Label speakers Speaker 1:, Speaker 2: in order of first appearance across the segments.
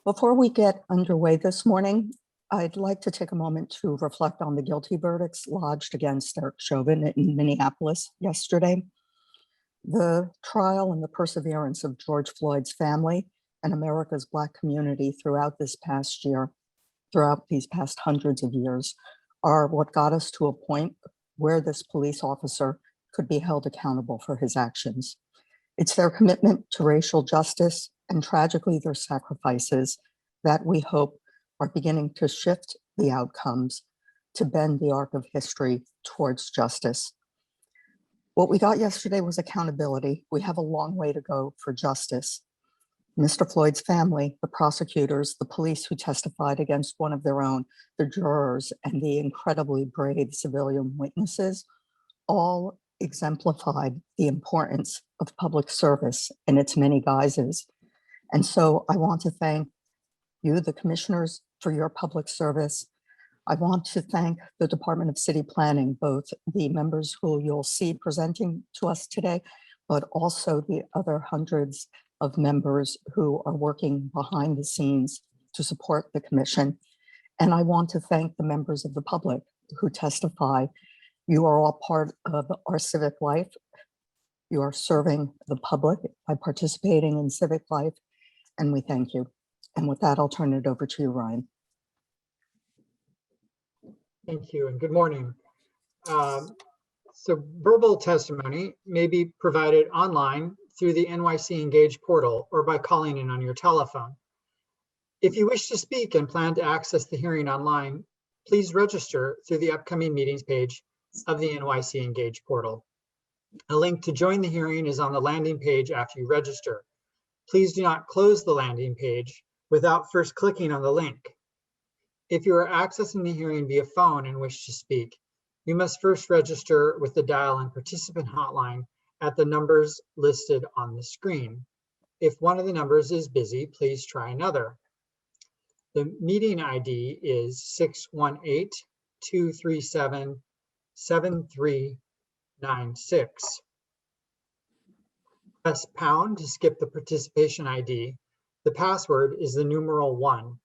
Speaker 1: Before we get underway this morning, I'd like to take a moment to reflect on the guilty verdicts lodged against Eric Chauvin in Minneapolis yesterday. The trial and the perseverance of George Floyd's family and America's Black community throughout these past hundreds of years, are what got us to a point where this police officer could be held accountable for his actions. It's their commitment to racial justice and tragically their sacrifices that we hope are beginning to shift the outcomes to bend the arc of history towards justice. What we got yesterday was accountability. We have a long way to go for justice. Mr. Floyd's family, the prosecutors, the police who testified against one of their own, the jurors, and the incredibly brave civilian witnesses all exemplified the importance of public service in its many guises. And so I want to thank you, the commissioners, for your public service. I want to thank the Department of City Planning, both the members who you'll see presenting to us today, but also the other hundreds of members who are working behind the scenes to support the commission. And I want to thank the members of the public who testify. You are all part of our civic life. You are serving the public by participating in civic life, and we thank you. And with that, I'll turn it over to you, Ryan.
Speaker 2: Thank you and good morning. So verbal testimony may be provided online through the NYC Engage portal or by calling in on your telephone. If you wish to speak and plan to access the hearing online, please register through the upcoming meetings page of the NYC Engage portal. A link to join the hearing is on the landing page after you register. Please do not close the landing page without first clicking on the link. If you are accessing the hearing via phone and wish to speak, you must first register with the dial-in participant hotline at the numbers listed on the screen. If one of the numbers is busy, please try another. The meeting ID is 618-237-7396. Press pound to skip the participation ID. The password is the numeral 1.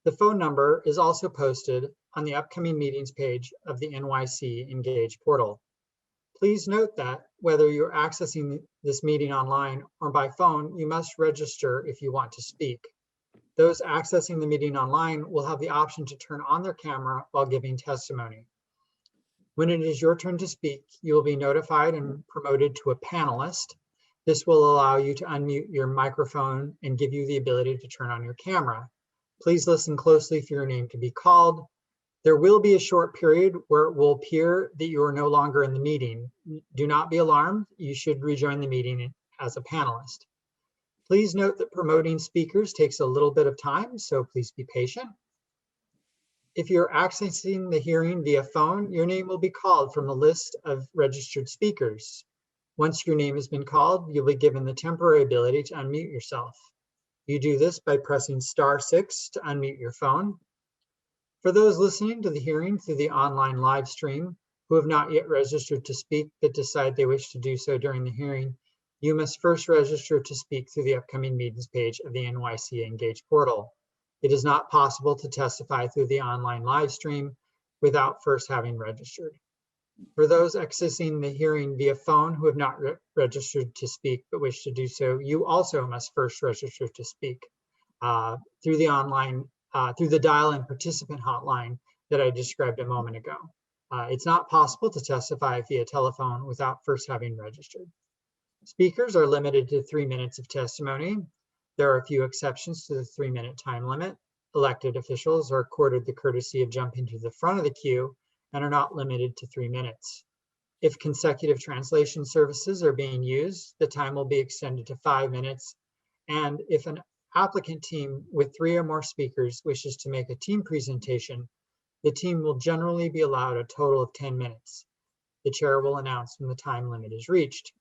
Speaker 2: The phone number is also posted on the upcoming meetings page of the NYC Engage portal. Please note that whether you're accessing this meeting online or by phone, you must register if you want to speak. Those accessing the meeting online will have the option to turn on their camera while giving testimony. When it is your turn to speak, you will be notified and promoted to a panelist. This will allow you to unmute your microphone and give you the ability to turn on your camera. Please listen closely for your name to be called. There will be a short period where it will appear that you are no longer in the meeting. Do not be alarmed. You should rejoin the meeting as a panelist. Please note that promoting speakers takes a little bit of time, so please be patient. If you're accessing the hearing via phone, your name will be called from the list of registered speakers. Once your name has been called, you'll be given the temporary ability to unmute yourself. You do this by pressing *6 to unmute your phone. For those listening to the hearing through the online live stream who have not yet registered to speak but decide they wish to do so during the hearing, you must first register to speak through the upcoming meetings page of the NYC Engage portal. It is not possible to testify through the online live stream without first having registered. For those accessing the hearing via phone who have not registered to speak but wish to do so, you also must first register to speak through the dial-in participant hotline that I described a moment ago. It's not possible to testify via telephone without first having registered. Speakers are limited to 3 minutes of testimony. There are a few exceptions to the 3-minute time limit. Elected officials are accorded the courtesy of jumping to the front of the queue and are not limited to 3 minutes. If consecutive translation services are being used, the time will be extended to 5 minutes. And if an applicant team with 3 or more speakers wishes to make a team presentation, the team will generally be allowed a total of 10 minutes. The chair will announce when the time limit is reached.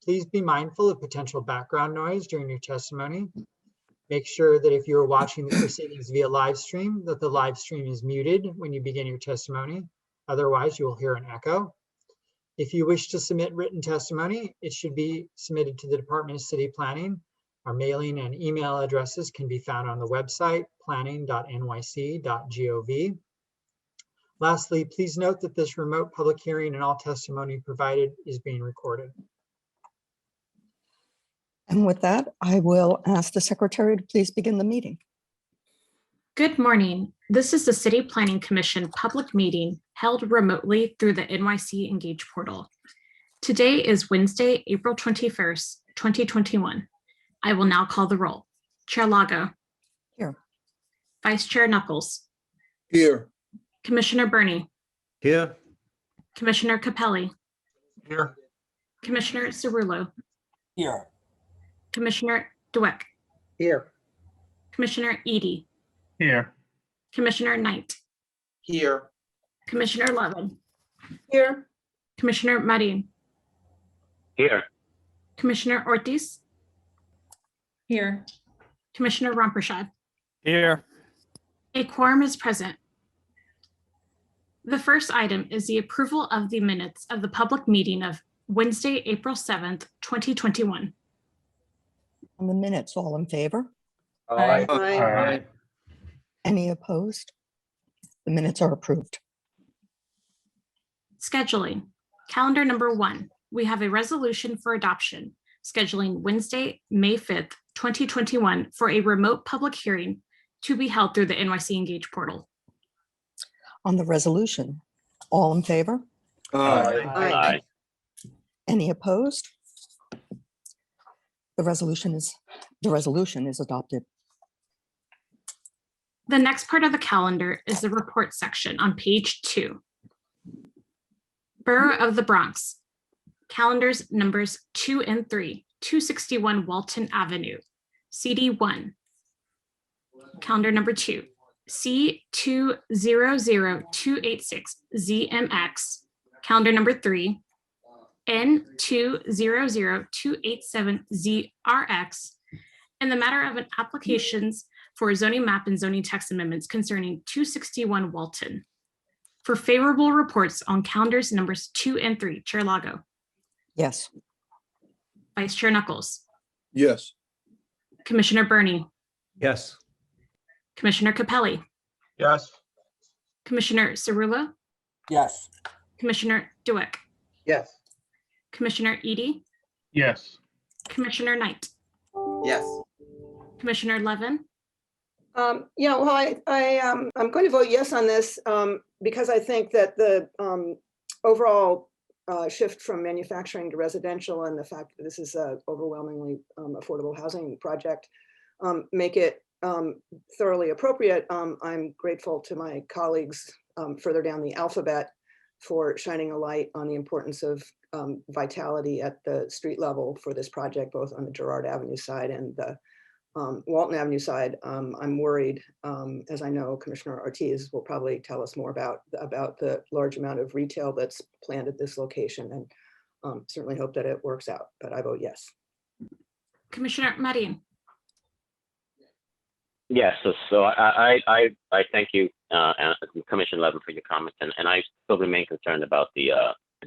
Speaker 2: Please be mindful of potential background noise during your testimony. Make sure that if you are watching the proceedings via live stream, that the live stream is muted when you begin your testimony. Otherwise, you will hear an echo. If you wish to submit written testimony, it should be submitted to the Department of City Planning Our mailing and email addresses can be found on the website planning.nyc.gov. Lastly, please note that this remote public hearing and all testimony provided is being recorded.
Speaker 1: And with that, I will ask the secretary to please begin the meeting.
Speaker 3: Good morning. This is the City Planning Commission public meeting held remotely through the NYC Engage portal. Today is Wednesday, April 21st, 2021. I will now call the roll. Chair Lago.
Speaker 1: Here.
Speaker 3: Vice Chair Knuckles.
Speaker 4: Here.
Speaker 3: Commissioner Burney.
Speaker 4: Here.
Speaker 3: Commissioner Capelli.
Speaker 4: Here.
Speaker 3: Commissioner Cerullo.
Speaker 4: Here.
Speaker 3: Commissioner Dweck.
Speaker 2: Here.
Speaker 3: Commissioner Edie.
Speaker 4: Here.
Speaker 3: Commissioner Knight.
Speaker 4: Here.
Speaker 3: Commissioner Levin.
Speaker 5: Here.
Speaker 3: Commissioner Marin.
Speaker 4: Here.
Speaker 3: Commissioner Ortiz.
Speaker 5: Here.
Speaker 3: Commissioner Rompershad.
Speaker 4: Here.
Speaker 3: A quorum is present. The first item is the approval of the minutes of the public meeting of Wednesday, April 7th, 2021.
Speaker 1: On the minutes, all in favor?
Speaker 5: Aye.
Speaker 4: Aye.
Speaker 1: Any opposed? The minutes are approved.
Speaker 3: Scheduling. Calendar number 1. We have a resolution for adoption, scheduling Wednesday, May 5th, 2021 for a remote public hearing to be held through the NYC Engage portal.
Speaker 1: On the resolution, all in favor?
Speaker 4: Aye.
Speaker 1: Any opposed? The resolution is adopted.
Speaker 3: The next part of the calendar is the report section on page 2. Borough of the Bronx. Calendars numbers 2 and 3, 261 Walton Avenue, CD1. Calendar number 2, C200286ZMX. Calendar number 3, N200287ZRX. In the matter of an applications for zoning map and zoning text amendments concerning 261 Walton. For favorable reports on calendars numbers 2 and 3, Chair Lago.
Speaker 1: Yes.
Speaker 3: Vice Chair Knuckles.
Speaker 4: Yes.
Speaker 3: Commissioner Burney.
Speaker 4: Yes.
Speaker 3: Commissioner Capelli.
Speaker 4: Yes.
Speaker 3: Commissioner Cerullo.
Speaker 4: Yes.
Speaker 3: Commissioner Dweck.
Speaker 4: Yes.
Speaker 3: Commissioner Edie.
Speaker 4: Yes.
Speaker 3: Commissioner Knight.
Speaker 4: Yes.
Speaker 3: Commissioner Levin.
Speaker 5: Yeah, well, I'm going to vote yes on this because I think that the overall shift from manufacturing to residential and the fact that this is a overwhelmingly affordable housing project make it thoroughly appropriate. I'm grateful to my colleagues further down the alphabet for shining a light on the importance of vitality at the street level for this project, both on the Girard Avenue side and the Walton Avenue side. I'm worried, as I know Commissioner Ortiz will probably tell us more about the large amount of retail that's planned at this location, and certainly hope that it works out, but I vote yes.
Speaker 3: Commissioner Marin.
Speaker 6: Yes, so I thank you, Commissioner Levin, for your comments, and I still remain concerned about the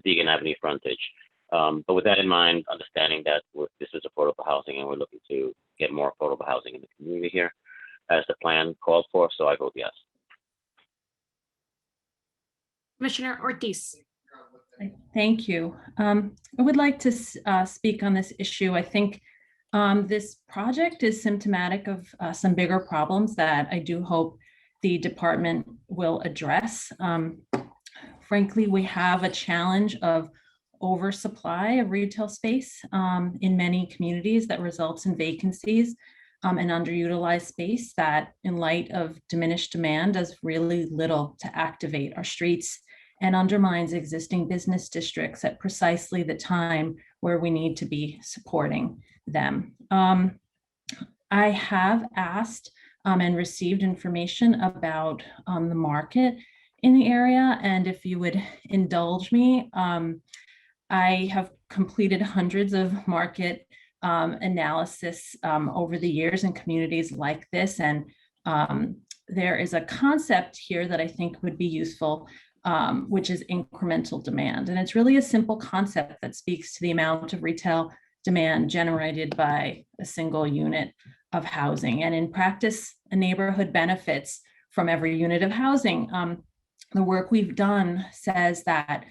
Speaker 6: Deegan Avenue frontage. But with that in mind, understanding that this is affordable housing and we're looking to get more affordable housing in the community here, as the plan called for, so I vote yes.
Speaker 3: Commissioner Ortiz.
Speaker 7: Thank you. I would like to speak on this issue. I think this project is symptomatic of some bigger problems that I do hope the department will address. Frankly, we have a challenge of oversupply of retail space in many communities that results in vacancies and underutilized space that, in light of diminished demand, does really little to activate our streets and undermines existing business districts at precisely the time where we need to be supporting them. I have asked and received information about the market in the area, and if you would indulge me, I have completed hundreds of market analysis over the years in communities like this, and there is a concept here that I think would be useful, which is incremental demand. And it's really a simple concept that speaks to the amount of retail demand generated by a single unit of housing. And in practice, a neighborhood benefits from every unit of housing. The work we've done says that,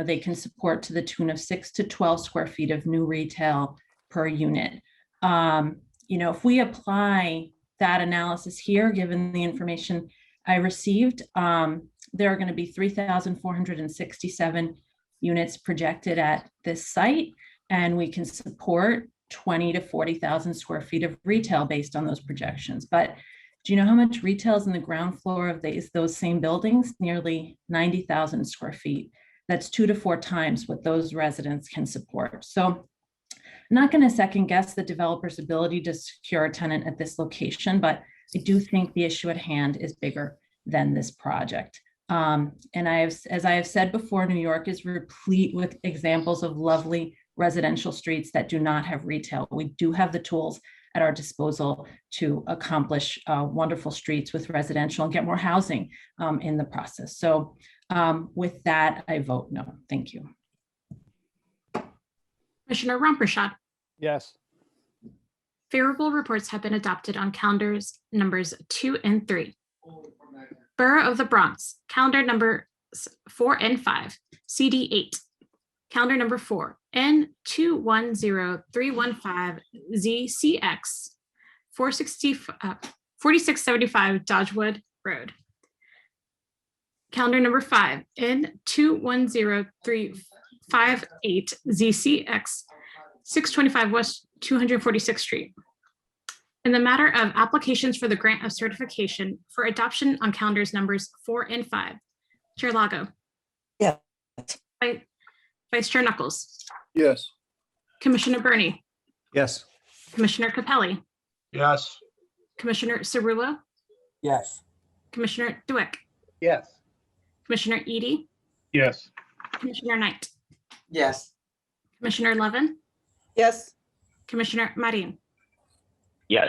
Speaker 7: they can support to the tune of 6 to 12 square feet of new retail per unit. If we apply that analysis here, given the information I received, there are going to be 3,467 units projected at this site, and we can support 20 to 40,000 square feet of retail based on those projections. But do you know how much retail is in the ground floor of those same buildings? Nearly 90,000 square feet. That's 2 to 4 times what those residents can support. So I'm not going to second guess the developer's ability to secure a tenant at this location, but I do think the issue at hand is bigger than this project. And as I have said before, New York is replete with examples of lovely residential streets that do not have retail. We do have the tools at our disposal to accomplish wonderful streets with residential and get more housing in the process. So with that, I vote no. Thank you.
Speaker 3: Commissioner Ramprashad.
Speaker 4: Yes.
Speaker 3: Favorable reports have been adopted on calendars numbers 2 and 3. Borough of the Bronx, calendar numbers 4 and 5, CD 8. Calendar number 4, N210315ZCX, 4675 Dodgewood Road. Calendar number 5, N210358ZCX, 625 West 246th Street. In the matter of applications for the grant of certification for adoption on calendars numbers 4 and 5, Chair Lago.
Speaker 1: Yes.
Speaker 3: Vice Chair Knuckles.
Speaker 4: Yes.
Speaker 3: Commissioner Burney.
Speaker 4: Yes.
Speaker 3: Commissioner Capelli.
Speaker 4: Yes.
Speaker 3: Commissioner Cerullo.
Speaker 4: Yes.
Speaker 3: Commissioner Dweck.
Speaker 4: Yes.
Speaker 3: Commissioner Edie.
Speaker 4: Yes.
Speaker 3: Commissioner Knight.
Speaker 4: Yes.
Speaker 3: Commissioner Levin.
Speaker 5: Yes.
Speaker 3: Commissioner Marin.
Speaker 6: Yes.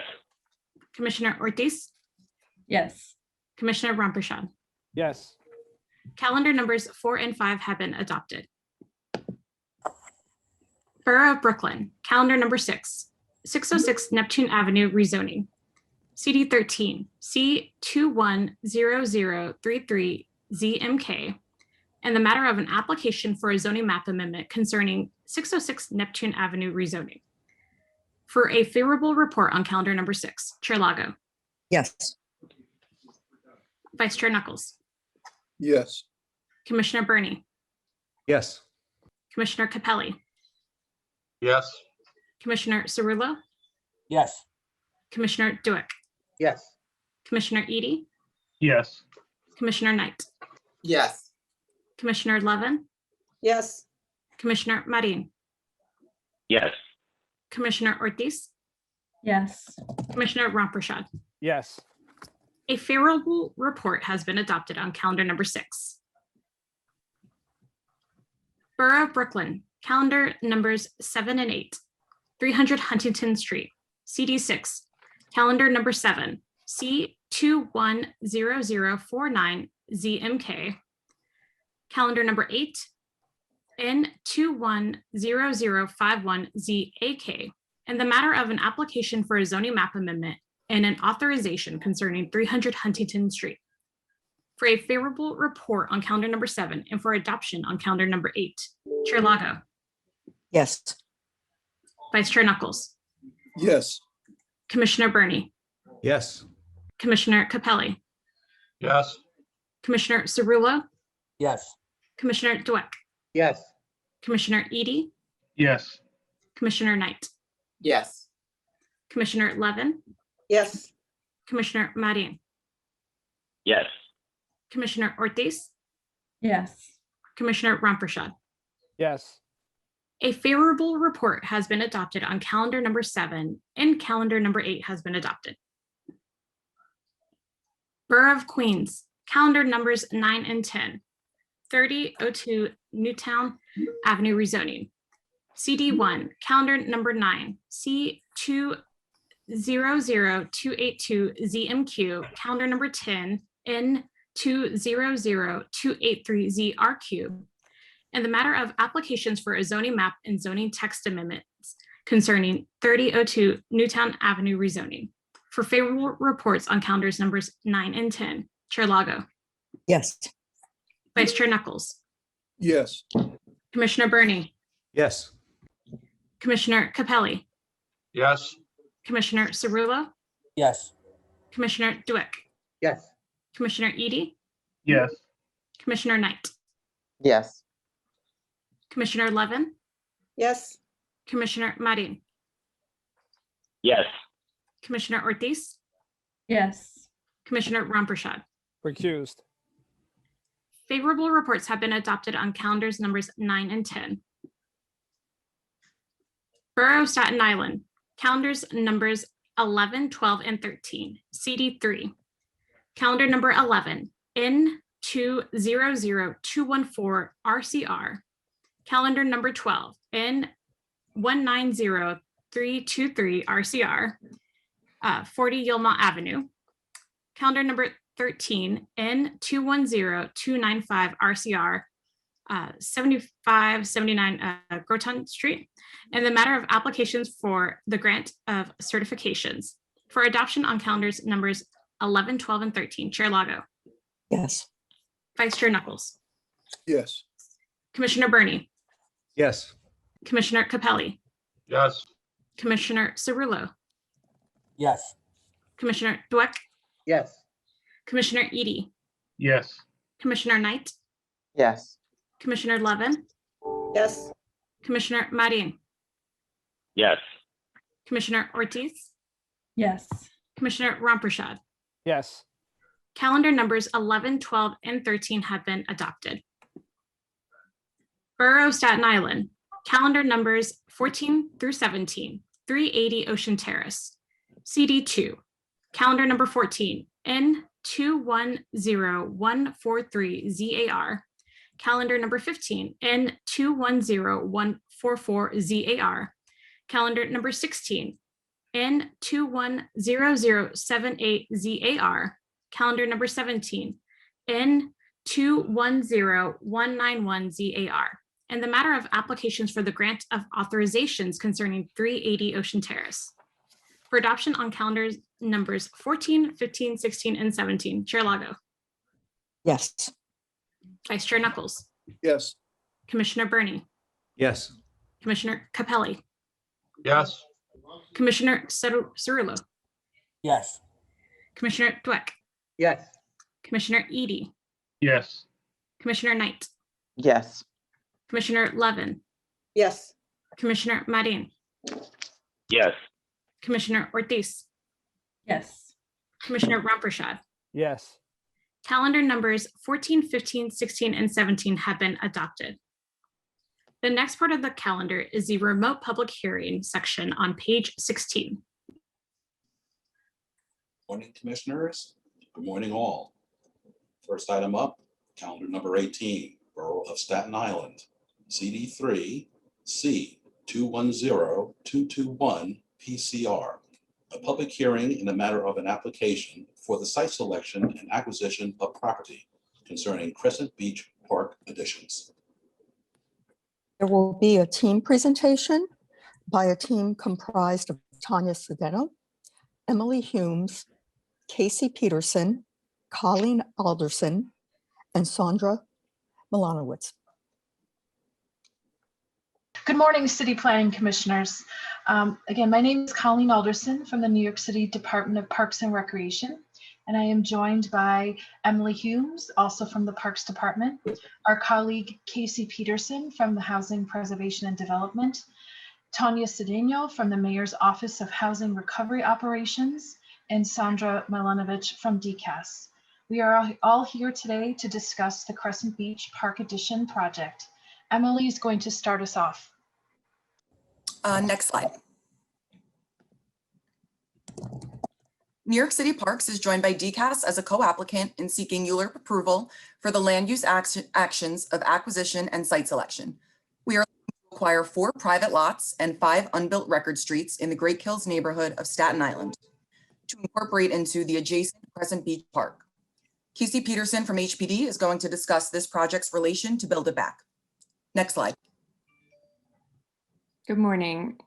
Speaker 3: Commissioner Ortiz.
Speaker 7: Yes.
Speaker 3: Commissioner Ramprashad.
Speaker 4: Yes.
Speaker 3: Calendar numbers 4 and 5 have been adopted. Borough of Brooklyn, calendar number 6, 606 Neptune Avenue rezoning. CD 13, C210033ZMK, and the matter of an application for a zoning map amendment concerning 606 Neptune Avenue rezoning. For a favorable report on calendar number 6, Chair Lago.
Speaker 1: Yes.
Speaker 3: Vice Chair Knuckles.
Speaker 4: Yes.
Speaker 3: Commissioner Burney.
Speaker 4: Yes.
Speaker 3: Commissioner Capelli.
Speaker 4: Yes.
Speaker 3: Commissioner Cerullo.
Speaker 4: Yes.
Speaker 3: Commissioner Dweck.
Speaker 4: Yes.
Speaker 3: Commissioner Edie.
Speaker 4: Yes.
Speaker 3: Commissioner Knight.
Speaker 4: Yes.
Speaker 3: Commissioner Levin.
Speaker 5: Yes.
Speaker 3: Commissioner Marin.
Speaker 6: Yes.
Speaker 3: Commissioner Ortiz.
Speaker 7: Yes.
Speaker 3: Commissioner Ramprashad.
Speaker 4: Yes.
Speaker 3: A favorable report has been adopted on calendar number 6. Borough of Brooklyn, calendar numbers 7 and 8, 300 Huntington Street, CD 6, calendar number 7, C210049ZMK, calendar number 8, N210051ZAK, and the matter of an application for a zoning map amendment and an authorization concerning 300 Huntington Street. For a favorable report on calendar number 7 and for adoption on calendar number 8, Chair Lago.
Speaker 1: Yes.
Speaker 3: Vice Chair Knuckles.
Speaker 4: Yes.
Speaker 3: Commissioner Burney.
Speaker 4: Yes.
Speaker 3: Commissioner Capelli.
Speaker 4: Yes.
Speaker 3: Commissioner Cerullo.
Speaker 4: Yes.
Speaker 3: Commissioner Dweck.
Speaker 4: Yes.
Speaker 3: Commissioner Edie.
Speaker 4: Yes.
Speaker 3: Commissioner Knight.
Speaker 4: Yes.
Speaker 3: Commissioner Levin.
Speaker 5: Yes.
Speaker 3: Commissioner Marin.
Speaker 6: Yes.
Speaker 3: Commissioner Ortiz.
Speaker 7: Yes.
Speaker 3: Commissioner Ramprashad.
Speaker 4: Yes.
Speaker 3: A favorable report has been adopted on calendar number 7 and calendar number 8 has been adopted. Borough of Queens, calendar numbers 9 and 10, 3002 Newtown Avenue rezoning. CD 1, calendar number 9, C200282ZMQ, calendar number 10, N200283ZRQ, and the matter of applications for a zoning map and zoning text amendments concerning 3002 Newtown Avenue rezoning. For favorable reports on calendars numbers 9 and 10, Chair Lago,
Speaker 1: Yes.
Speaker 3: Vice Chair Knuckles,
Speaker 4: Yes.
Speaker 3: Commissioner Burney,
Speaker 4: Yes.
Speaker 3: Commissioner Capelli,
Speaker 4: Yes.
Speaker 3: Commissioner Cerullo,
Speaker 4: Yes.
Speaker 3: Commissioner Dweck,
Speaker 4: Yes.
Speaker 3: Commissioner Edie,
Speaker 4: Yes.
Speaker 3: Commissioner Knight,
Speaker 4: Yes.
Speaker 3: Commissioner Levin,
Speaker 5: yes,
Speaker 3: Commissioner Marin,
Speaker 6: Yes.
Speaker 3: Commissioner Ortiz,
Speaker 7: Yes.
Speaker 3: Commissioner Ramprashad.
Speaker 4: Recused.
Speaker 3: Favorable reports have been adopted on calendars numbers 9 and 10. Borough of Staten Island, calendars numbers 11, 12, and 13, CD3. Calendar number 11, N200214 RCR. Calendar number 12, N190323 RCR, 40 Yilma Avenue. Calendar number 13, N210295 RCR, 7579 Groton Street, and the matter of applications for the grant of certifications for adoption on calendars numbers 11, 12, and 13. Chair Lago,
Speaker 1: Yes.
Speaker 3: Vice Chair Knuckles,
Speaker 4: Yes.
Speaker 3: Commissioner Burney,
Speaker 4: Yes.
Speaker 3: Commissioner Capelli,
Speaker 4: Yes.
Speaker 3: Commissioner Cerullo,
Speaker 4: Yes.
Speaker 3: Commissioner Dweck,
Speaker 4: Yes.
Speaker 3: Commissioner Edie,
Speaker 4: Yes.
Speaker 3: Commissioner Knight,
Speaker 4: Yes.
Speaker 3: Commissioner Levin,
Speaker 5: yes,
Speaker 3: Commissioner Marin,
Speaker 6: Yes.
Speaker 3: Commissioner Ortiz,
Speaker 7: Yes.
Speaker 3: Commissioner Ramprashad.
Speaker 4: Yes.
Speaker 3: Calendar numbers 11, 12, and 13 have been adopted. Borough of Staten Island, calendar numbers 14 through 17, 380 Ocean Terrace, CD2. Calendar number 14, N210143 ZAR. Calendar number 15, N210144 ZAR. Calendar number 16, N210078 ZAR. Calendar number 17, N210191 ZAR. And the matter of applications for the grant of authorizations concerning 380 Ocean Terrace. For adoption on calendars numbers 14, 15, 16, and 17. Chair Lago,
Speaker 1: Yes.
Speaker 3: Vice Chair Knuckles,
Speaker 4: Yes.
Speaker 3: Commissioner Burney,
Speaker 4: Yes.
Speaker 3: Commissioner Capelli,
Speaker 4: Yes.
Speaker 3: Commissioner Cerullo,
Speaker 4: Yes.
Speaker 3: Commissioner Dweck,
Speaker 4: Yes.
Speaker 3: Commissioner Edie,
Speaker 4: Yes.
Speaker 3: Commissioner Knight,
Speaker 4: Yes.
Speaker 3: Commissioner Levin,
Speaker 5: yes,
Speaker 3: Commissioner Marin,
Speaker 6: Yes.
Speaker 3: Commissioner Ortiz,
Speaker 7: Yes.
Speaker 3: Commissioner Ramprashad.
Speaker 4: Yes.
Speaker 3: Calendar numbers 14, 15, 16, and 17 have been adopted. The next part of the calendar is the remote public hearing section on page 16.
Speaker 8: Morning, Commissioners. Good morning, all. First item up, calendar number 18, Borough of Staten Island, CD3 C210221 PCR. A public hearing in the matter of an application for the site selection and acquisition of property concerning Crescent Beach Park additions.
Speaker 1: There will be a team presentation by a team comprised of Tanya Sedeno, Emily Humes, Casey Peterson, Colleen Alderson, and Sandra Milanowitz.
Speaker 9: Good morning, City Planning Commissioners. Again, my name is Colleen Alderson from the New York City Department of Parks and Recreation, and I am joined by Emily Humes, also from the Parks Department, our colleague Casey Peterson from the Housing Preservation and Development, Tanya Cedeno from the Mayor's Office of Housing Recovery Operations, and Sandra Milanovich from DCAS. We are all here today to discuss the Crescent Beach Park Addition project. Emily is going to start us off.
Speaker 10: Next slide. New York City Parks is joined by DCAS as a co-applicant in seeking ULURP approval for the land use actions of acquisition and site selection. We are looking to acquire 4 private lots and 5 unbuilt record streets in the Great Kills neighborhood of Staten Island to incorporate into the adjacent Crescent Beach Park. Casey Peterson from HPD is going to discuss this project's relation to Build It Back. Next slide.
Speaker 11: Good morning.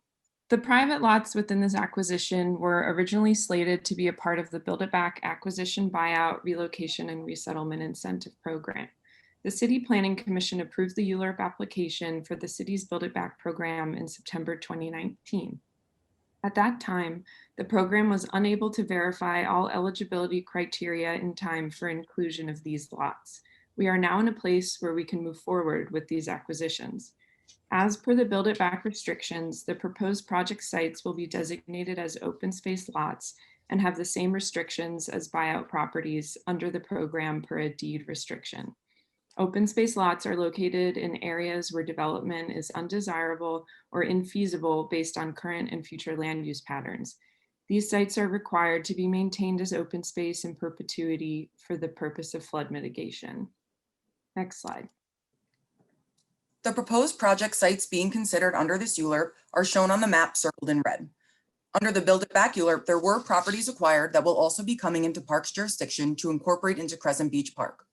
Speaker 11: The private lots within this acquisition were originally slated to be a part of the Build It Back Acquisition Buyout Relocation and Resettlement Incentive Program. The City Planning Commission approved the ULURP application for the city's Build It Back program in September 2019. At that time, the program was unable to verify all eligibility criteria in time for inclusion of these lots. We are now in a place where we can move forward with these acquisitions. As per the Build It Back restrictions, the proposed project sites will be designated as open space lots and have the same restrictions as buyout properties under the program per a deed restriction. Open space lots are located in areas where development is undesirable or infeasible based on current and future land use patterns. These sites are required to be maintained as open space in perpetuity for the purpose of flood mitigation. Next slide.
Speaker 10: The proposed project sites being considered under this ULURP are shown on the map circled in red. Under the Build It Back ULURP, there were properties acquired that will also be coming into Parks jurisdiction to incorporate into Crescent Beach Park.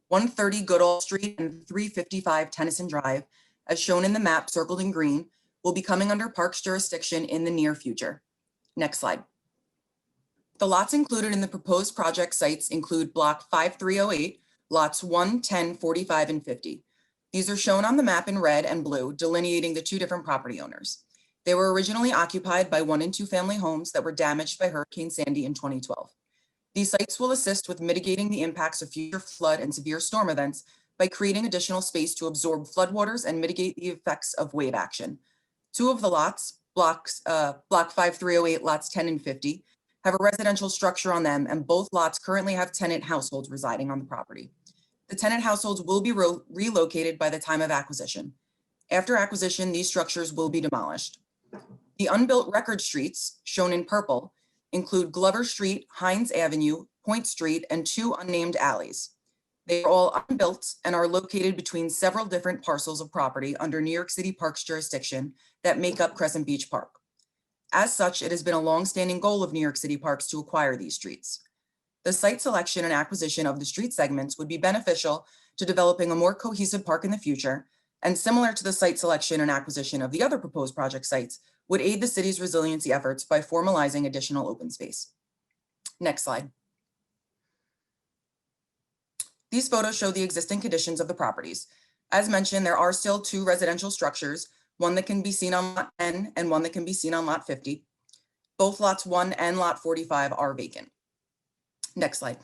Speaker 10: 130 Goodall Street and 355 Tennyson Drive, as shown in the map circled in green, will be coming under Parks jurisdiction in the near future. Next slide. The lots included in the proposed project sites include Block 5308, lots 1, 10, 45, and 50. These are shown on the map in red and blue, delineating the two different property owners. They were originally occupied by 1- and 2-family homes that were damaged by Hurricane Sandy in 2012. These sites will assist with mitigating the impacts of future flood and severe storm events by creating additional space to absorb floodwaters and mitigate the effects of wave action. Two of the lots, Block 5308, lots 10 and 50, have a residential structure on them, and both lots currently have tenant households residing on the property. The tenant households will be relocated by the time of acquisition. After acquisition, these structures will be demolished. The unbuilt record streets, shown in purple, include Glover Street, Hines Avenue, Point Street, and 2 unnamed alleys. They are all unbuilt and are located between several different parcels of property under New York City Parks jurisdiction that make up Crescent Beach Park. As such, it has been a longstanding goal of New York City Parks to acquire these streets. The site selection and acquisition of the street segments would be beneficial to developing a more cohesive park in the future, and similar to the site selection and acquisition of the other proposed project sites, would aid the city's resiliency efforts by formalizing additional open space. Next slide. These photos show the existing conditions of the properties. As mentioned, there are still 2 residential structures, one that can be seen on lot 10 and one that can be seen on lot 50. Both lots 1 and lot 45 are vacant. Next slide.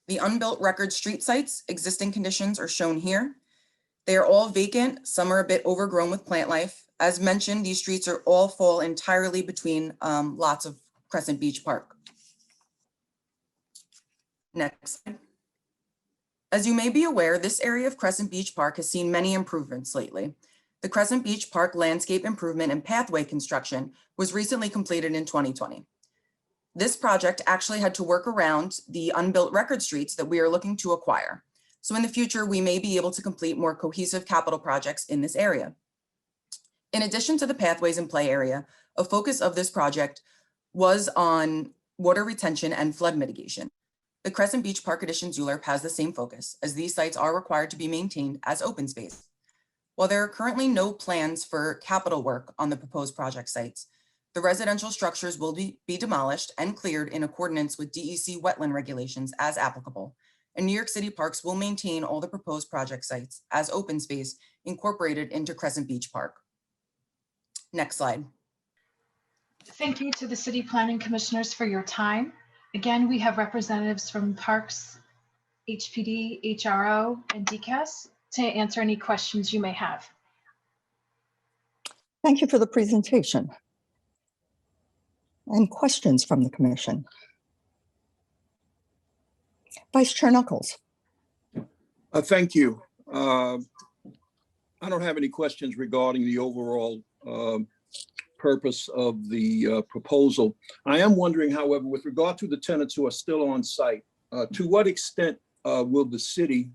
Speaker 10: The unbuilt record street sites, existing conditions are shown here. They are all vacant. Some are a bit overgrown with plant life. As mentioned, these streets are all fall entirely between lots of Crescent Beach Park. Next slide. As you may be aware, this area of Crescent Beach Park has seen many improvements lately. The Crescent Beach Park landscape improvement and pathway construction was recently completed in 2020. This project actually had to work around the unbuilt record streets that we are looking to acquire. So in the future, we may be able to complete more cohesive capital projects in this area. In addition to the pathways and play area, a focus of this project was on water retention and flood mitigation. The Crescent Beach Park Additions ULURP has the same focus, as these sites are required to be maintained as open space. While there are currently no plans for capital work on the proposed project sites, the residential structures will be demolished and cleared in accordance with DEC wetland regulations as applicable, and New York City Parks will maintain all the proposed project sites as open space incorporated into Crescent Beach Park. Next slide.
Speaker 9: Thank you to the City Planning Commissioners for your time. Again, we have representatives from Parks, HPD, HRO, and DCAS to answer any questions you may have.
Speaker 1: Thank you for the presentation. And questions from the commission? Vice Chair Knuckles.
Speaker 12: Thank you. I don't have any questions regarding the overall purpose of the proposal. I am wondering, however, with regard to the tenants who are still on site, to what extent will the city,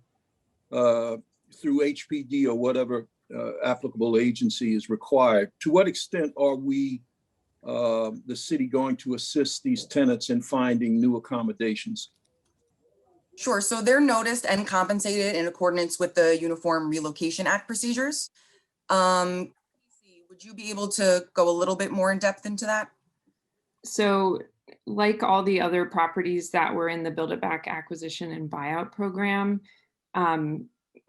Speaker 12: through HPD or whatever applicable agency is required, to what extent are we, the city, going to assist these tenants in finding new accommodations?
Speaker 10: Sure, so they're noticed and compensated in accordance with the Uniform Relocation Act procedures. Would Would you be able to go a little bit more in depth into that?
Speaker 11: So like all the other properties that were in the Build It Back acquisition and buyout program,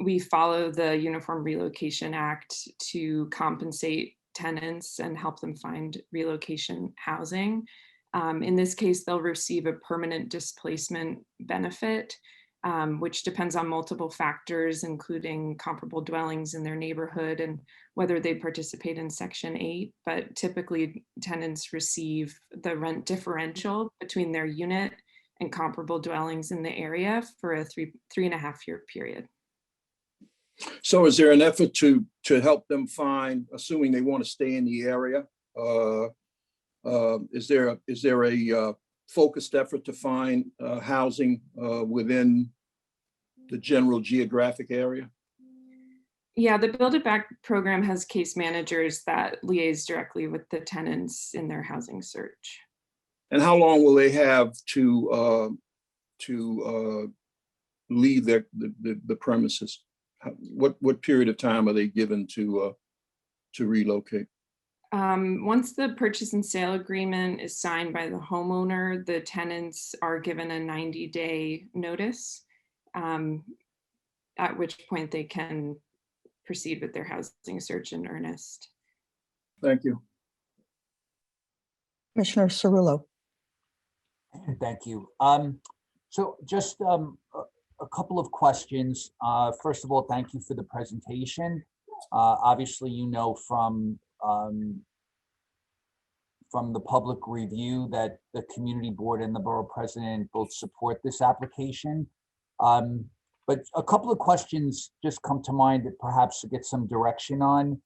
Speaker 11: we follow the Uniform Relocation Act to compensate tenants and help them find relocation housing. In this case, they'll receive a permanent displacement benefit, which depends on multiple factors, including comparable dwellings in their neighborhood and whether they participate in Section 8. But typically, tenants receive the rent differential between their unit and comparable dwellings in the area for a three and a half year period.
Speaker 12: So is there an effort to help them find, assuming they want to stay in the area? Is there a focused effort to find housing within the general geographic area?
Speaker 11: Yeah, the Build It Back program has case managers that liaise directly with the tenants in their housing search.
Speaker 12: And how long will they have to leave the premises? What period of time are they given to relocate?
Speaker 11: Once the purchase and sale agreement is signed by the homeowner, the tenants are given a 90-day notice, at which point they can proceed with their housing search in earnest.
Speaker 12: Thank you.
Speaker 1: Commissioner Cerullo.
Speaker 13: Thank you. So just a couple of questions. First of all, thank you for the presentation. Obviously, you know from the public review that the community board and the borough president both support this application. But a couple of questions just come to mind that perhaps to get some direction on.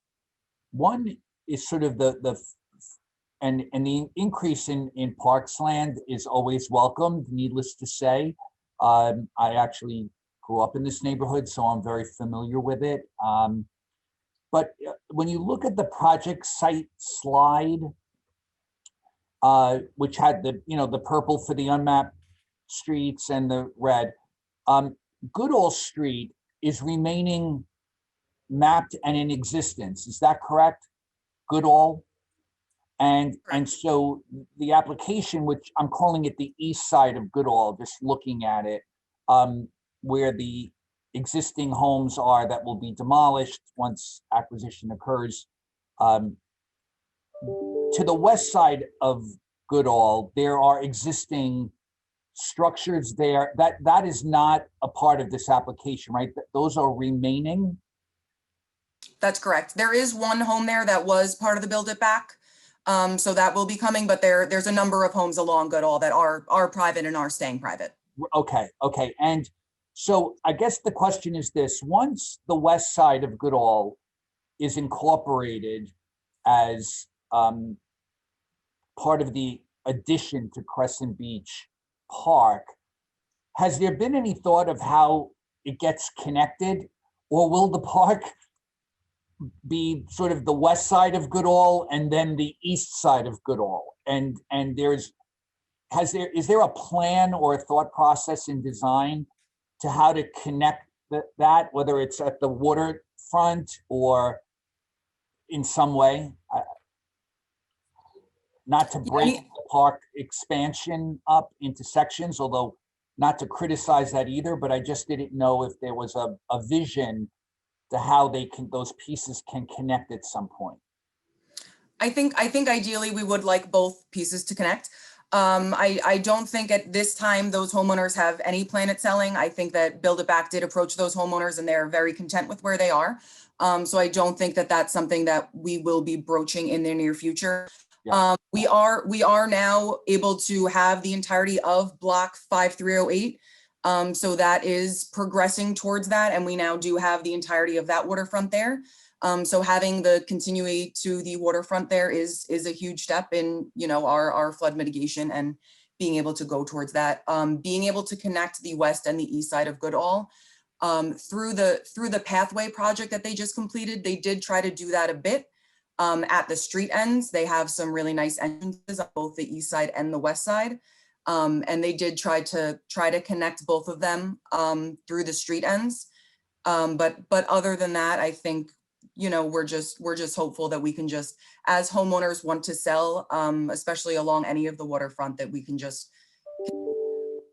Speaker 13: One is sort of the increase in parks land is always welcomed, needless to say. I actually grew up in this neighborhood, so I'm very familiar with it. But when you look at the project site slide, which had the purple for the unmapped streets and the red, Goodall Street is remaining mapped and in existence. Is that correct? Goodall? And so the application, which I'm calling it the east side of Goodall, just looking at it, where the existing homes are that will be demolished once acquisition occurs. To the west side of Goodall, there are existing structures there. That is not a part of this application, right? Those are remaining?
Speaker 10: That's correct. There is one home there that was part of the Build It Back. So that will be coming, but there's a number of homes along Goodall that are private and are staying private.
Speaker 13: Okay. And so I guess the question is this: once the west side of Goodall is incorporated as part of the addition to Crescent Beach Park, has there been any thought of how it gets connected, or will the park be sort of the west side of Goodall and then the east side of Goodall? And is there a plan or a thought process in design to how to connect that, whether it's at the waterfront or in some way? Not to break the park expansion up into sections, although not to criticize that either, but I just didn't know if there was a vision to how those pieces can connect at some point.
Speaker 10: I think ideally we would like both pieces to connect. I don't think at this time those homeowners have any plan at selling. I think that Build It Back did approach those homeowners and they're very content with where they are. So I don't think that that's something that we will be broaching in the near future. Yeah. We are now able to have the entirety of block 5308. So that is progressing towards that. And we now do have the entirety of that waterfront there. So having the continuity to the waterfront there is a huge step in, our flood mitigation and being able to go towards that. Being able to connect the west and the east side of Goodall through the pathway project that they just completed. They did try to do that a bit at the street ends. They have some really nice entrances on both the east side and the west side. And they did try to connect both of them through the street ends. But other than that, I think you know, we're just hopeful that we can just, as homeowners want to sell, especially along any of the waterfront, that we can just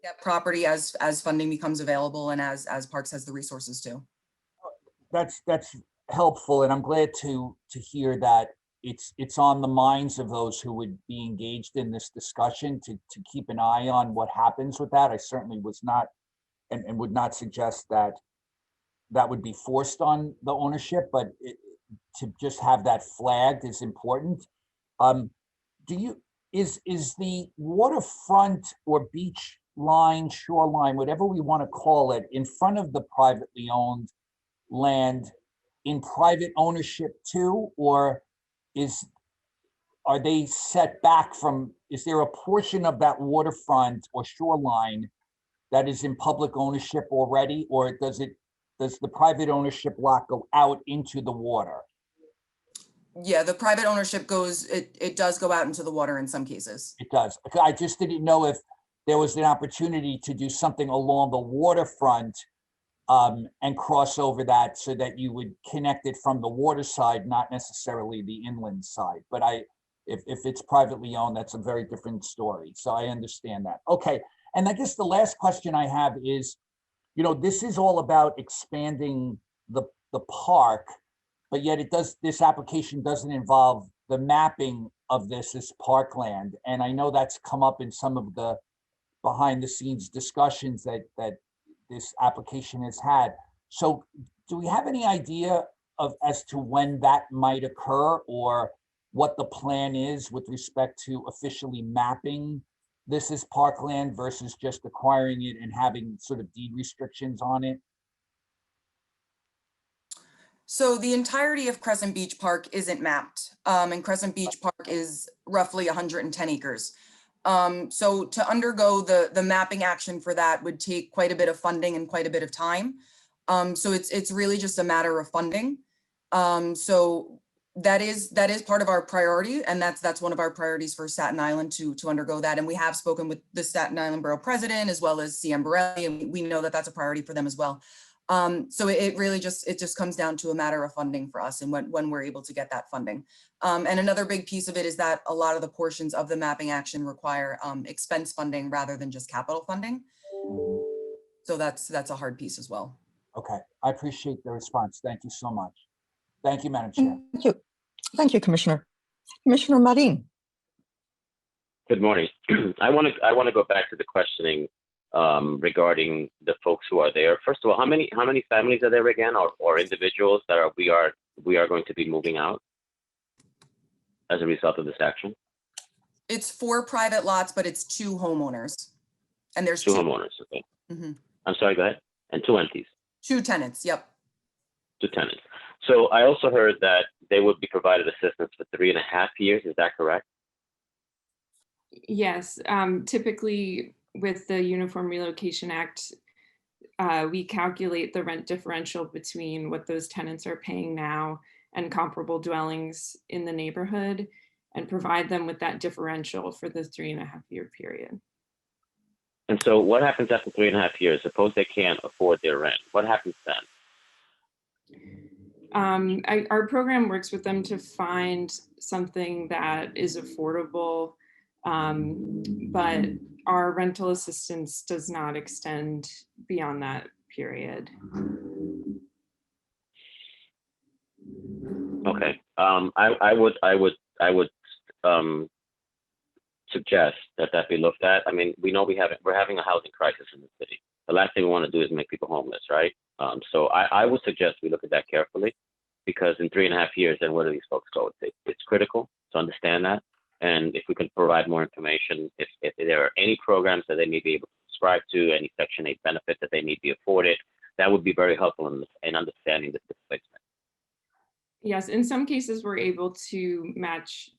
Speaker 10: get property as funding becomes available and as Parks has the resources to.
Speaker 13: That's helpful, and I'm glad to hear that it's on the minds of those who would be engaged in this discussion to keep an eye on what happens with that. I certainly was not and would not suggest that would be forced on the ownership, but to just have that flagged is important. Is the waterfront or beach line, shoreline, whatever we want to call it, in front of the privately owned land in private ownership too, or are they set back from, is there a portion of that waterfront or shoreline that is in public ownership already, or does the private ownership lot go out into the water?
Speaker 10: Yeah, the private ownership goes, it does go out into the water in some cases.
Speaker 13: It does. I just didn't know if there was an opportunity to do something along the waterfront and cross over that so that you would connect it from the water side, not necessarily the inland side. But if it's privately owned, that's a very different story. So I understand that. Okay. And I guess the last question I have is, you know, this is all about expanding the park, but yet this application doesn't involve the mapping of this as parkland. And I know that's come up in some of the behind the scenes discussions that this application has had. So do we have any idea as to when that might occur, or what the plan is with respect to officially mapping this as parkland versus just acquiring it and having sort of deed restrictions on it?
Speaker 10: So the entirety of Crescent Beach Park isn't mapped, and Crescent Beach Park is roughly 110 acres. So to undergo the mapping action for that would take quite a bit of funding and quite a bit of time. So it's really just a matter of funding. So that is part of our priority, and that's one of our priorities for Staten Island to undergo that. And we have spoken with the Staten Island Borough President as well as CM Borelli, and we know that that's a priority for them as well. So it really just comes down to a matter of funding for us and when we're able to get that funding. And another big piece of it is that a lot of the portions of the mapping action require expense funding rather than just capital funding. So that's a hard piece as well.
Speaker 13: Okay, I appreciate the response. Thank you so much. Thank you, Madam Chair.
Speaker 1: Thank you. Thank you, Commissioner. Commissioner Marin.
Speaker 6: Good morning. I want to go back to the questioning regarding the folks who are there. First of all, how many families are there again, or individuals that we are going to be moving out as a result of this action?
Speaker 10: It's 4 private lots, but it's 2 homeowners, and there's
Speaker 6: 2 homeowners. Okay.
Speaker 10: Mm-hmm.
Speaker 6: I'm sorry. Go ahead. And 2 entities.
Speaker 10: 2 tenants. Yep.
Speaker 6: 2 tenants. So I also heard that they would be provided assistance for 3.5 years. Is that correct?
Speaker 11: Yes. Typically, with the Uniform Relocation Act, we calculate the rent differential between what those tenants are paying now and comparable dwellings in the neighborhood, and provide them with that differential for the 3.5-year period.
Speaker 6: And so what happens after 3.5 years? Suppose they can't afford their rent. What happens then?
Speaker 11: Our program works with them to find something that is affordable, but our rental assistance does not extend beyond that period.
Speaker 6: Okay. I would suggest that be looked at. I mean, we know we're having a housing crisis in the city. The last thing we want to do is make people homeless, right? So I would suggest we look at that carefully, because in 3.5 years, then where do these folks go? It's critical to understand that. And if we can provide more information, if there are any programs that they may be able to subscribe to, any Section 8 benefit that they may be afforded, that would be very helpful in understanding this displacement.
Speaker 11: Yes, in some cases, we're able to match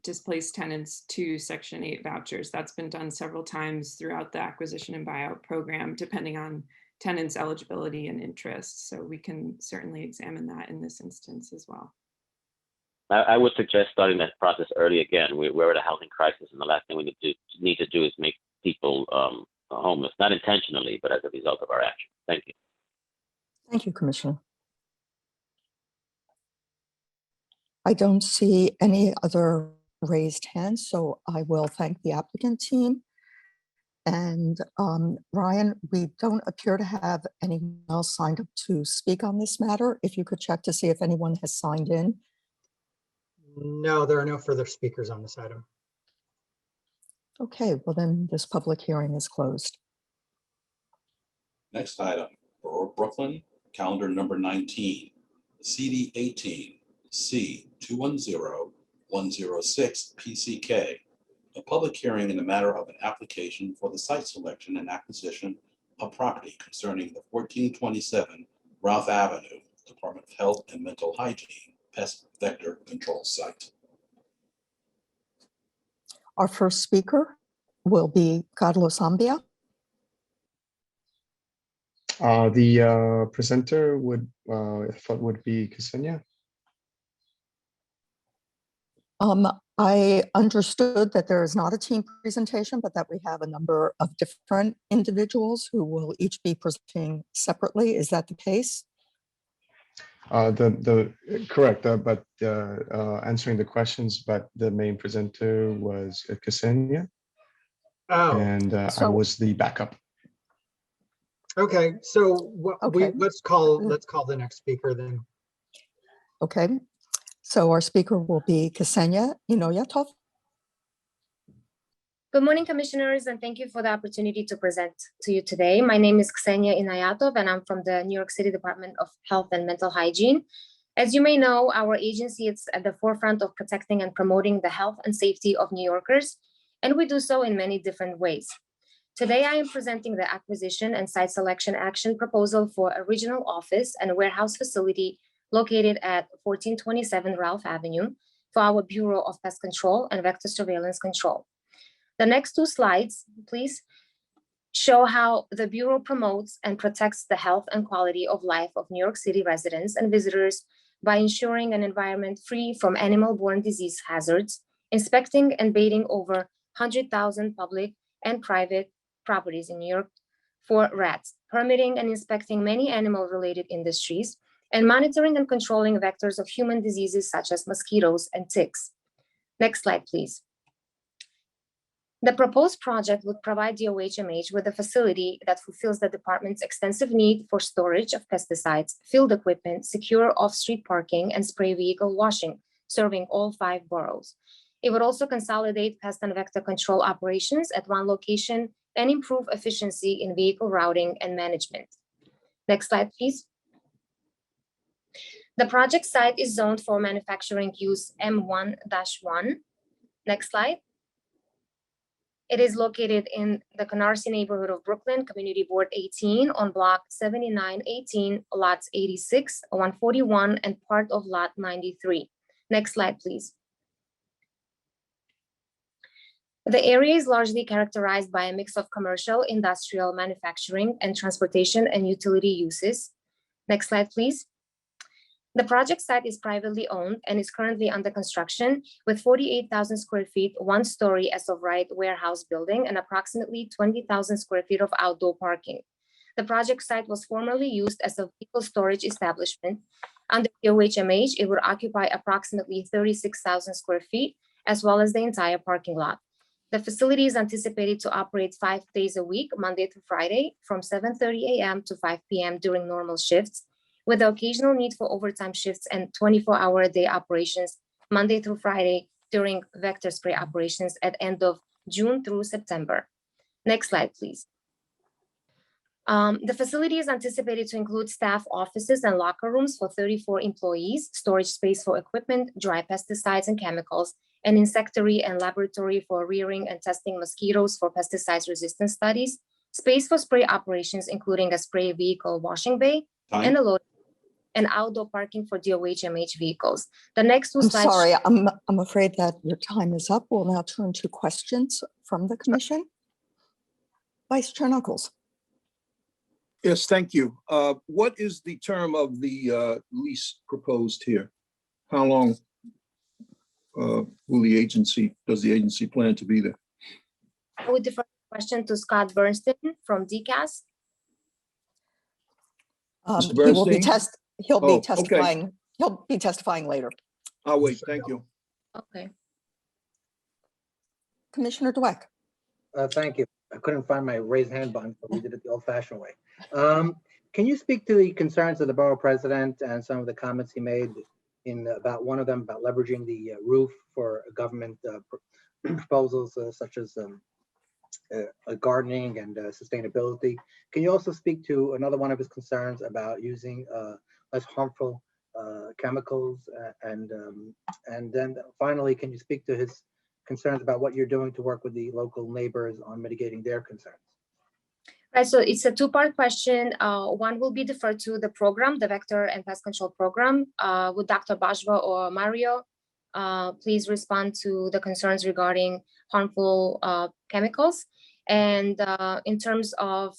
Speaker 11: displaced tenants to Section 8 vouchers. That's been done several times throughout the acquisition and buyout program, depending on tenants' eligibility and interest. So we can certainly examine that in this instance as well.
Speaker 6: I would suggest starting that process early again. We're at a housing crisis, and the last thing we need to do is make people homeless, not intentionally, but as a result of our action. Thank you.
Speaker 1: Thank you, Commissioner. I don't see any other raised hands, so I will thank the applicant team. And Ryan, we don't appear to have anyone else signed up to speak on this matter. If you could check to see if anyone has signed in.
Speaker 2: No, there are no further speakers on this item.
Speaker 1: Okay, well then this public hearing is closed.
Speaker 8: Next item, Borough of Brooklyn, calendar number 19, CD 18, C 210106 PCK, a public hearing in the matter of an application for the site selection and acquisition of property concerning the 1427 Roth Avenue, Department of Health and Mental Hygiene, Pest Vector Control Site.
Speaker 1: Our first speaker will be Carlos Ambia.
Speaker 14: The presenter would be Ksenia.
Speaker 1: I understood that there is not a team presentation, but that we have a number of different individuals who will each be presenting separately. Is that the case?
Speaker 14: Correct, but answering the questions, but the main presenter was Ksenia.
Speaker 2: Oh,
Speaker 14: and I was the backup.
Speaker 2: Okay, so let's call the next speaker then.
Speaker 1: Okay, so our speaker will be Ksenia Inoyatov.
Speaker 15: Good morning, commissioners, and thank you for the opportunity to present to you today. My name is Ksenia Inayatov, and I'm from the New York City Department of Health and Mental Hygiene. As you may know, our agency is at the forefront of protecting and promoting the health and safety of New Yorkers, and we do so in many different ways. Today, I am presenting the acquisition and site selection action proposal for a regional office and warehouse facility located at 1427 Ralph Avenue for our Bureau of Pest Control and Vector Surveillance Control. The next two slides, please, show how the Bureau promotes and protects the health and quality of life of New York City residents and visitors by ensuring an environment free from animal-borne disease hazards, inspecting and baiting over 100,000 public and private properties in New York for rats, permitting and inspecting many animal-related industries, and monitoring and controlling vectors of human diseases such as mosquitoes and ticks. Next slide, please. The proposed project would provide DOHMH with a facility that fulfills the department's extensive need for storage of pesticides, field equipment, secure off-street parking, and spray vehicle washing, serving all 5 boroughs. It would also consolidate pest and vector control operations at one location and improve efficiency in vehicle routing and management. Next slide, please. The project site is zoned for manufacturing use M1-1. Next slide. It is located in the Canarsie neighborhood of Brooklyn, Community Board 18 on block 7918, lots 86, 141, and part of lot 93. Next slide, please. The area is largely characterized by a mix of commercial, industrial, manufacturing, and transportation and utility uses. Next slide, please. The project site is privately owned and is currently under construction with 48,000 square feet, 1-story as of right warehouse building and approximately 20,000 square feet of outdoor parking. The project site was formerly used as a vehicle storage establishment. Under DOHMH, it would occupy approximately 36,000 square feet, as well as the entire parking lot. The facility is anticipated to operate 5 days a week, Monday through Friday, from 7:30 a.m. to 5 p.m. during normal shifts, with the occasional need for overtime shifts and 24-hour-a-day operations, Monday through Friday, during vector spray operations at end of June through September. Next slide, please. The facility is anticipated to include staff offices and locker rooms for 34 employees, storage space for equipment, dry pesticides and chemicals, an insectary and laboratory for rearing and testing mosquitoes for pesticides resistance studies, space for spray operations, including a spray vehicle washing bay, and a load and outdoor parking for DOHMH vehicles. The next two slides.
Speaker 1: Sorry, I'm afraid that your time is up. We'll now turn to questions from the commission. Vice Chair Knuckles.
Speaker 12: Yes, thank you. What is the term of the lease proposed here? How long does the agency plan to be there?
Speaker 15: I would defer the question to Scott Bernstein from DCAS.
Speaker 12: Mr. Bernstein?
Speaker 1: He'll be testifying later.
Speaker 12: I'll wait. Thank you.
Speaker 15: Okay.
Speaker 1: Commissioner Dweck.
Speaker 16: Thank you. I couldn't find my raise hand button, so we did it the old-fashioned way. Can you speak to the concerns of the borough president and some of the comments he made about one of them about leveraging the roof for government proposals such as gardening and sustainability? Can you also speak to another one of his concerns about using less harmful chemicals? And then finally, can you speak to his concerns about what you're doing to work with the local neighbors on mitigating their concerns?
Speaker 15: Right, so it's a two-part question. One will be deferred to the program, the Vector and Pest Control Program, with Dr. Bajwa or Mario. Please respond to the concerns regarding harmful chemicals. And in terms of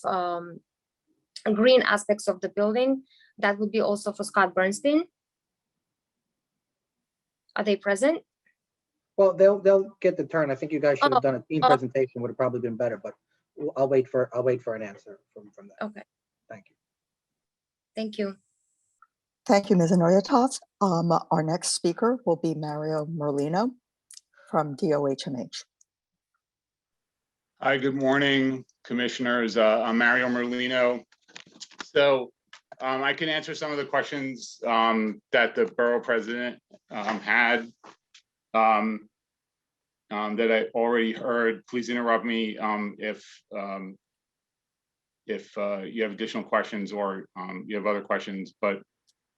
Speaker 15: green aspects of the building, that would be also for Scott Bernstein. Are they present?
Speaker 16: Well, they'll get the turn. I think you guys should have done a team presentation, would have probably been better, but I'll wait for an answer from that.
Speaker 15: Okay.
Speaker 16: Thank you.
Speaker 15: Thank you.
Speaker 1: Thank you, Ms. Inoyatovs. Our next speaker will be Mario Merlino from DOHMH.
Speaker 17: Hi, good morning, commissioners. I'm Mario Merlino. So I can answer some of the questions that the borough president had that I already heard. Please interrupt me if you have additional questions or you have other questions. But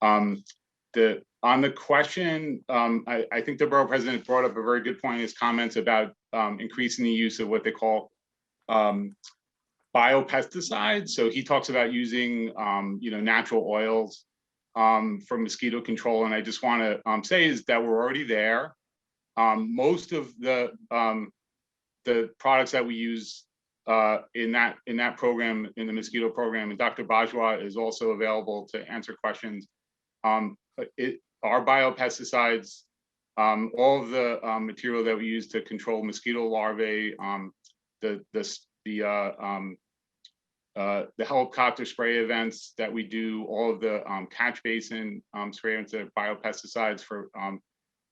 Speaker 17: on the question, I think the borough president brought up a very good point in his comments about increasing the use of what they call biopesticides. So he talks about using natural oils for mosquito control, and I just want to say is that we're already there. Most of the products that we use in that program, in the mosquito program, and Dr. Bajwa is also available to answer questions, are biopesticides. All of the material that we use to control mosquito larvae, the helicopter spray events that we do, all of the catch basin spray events are biopesticides. For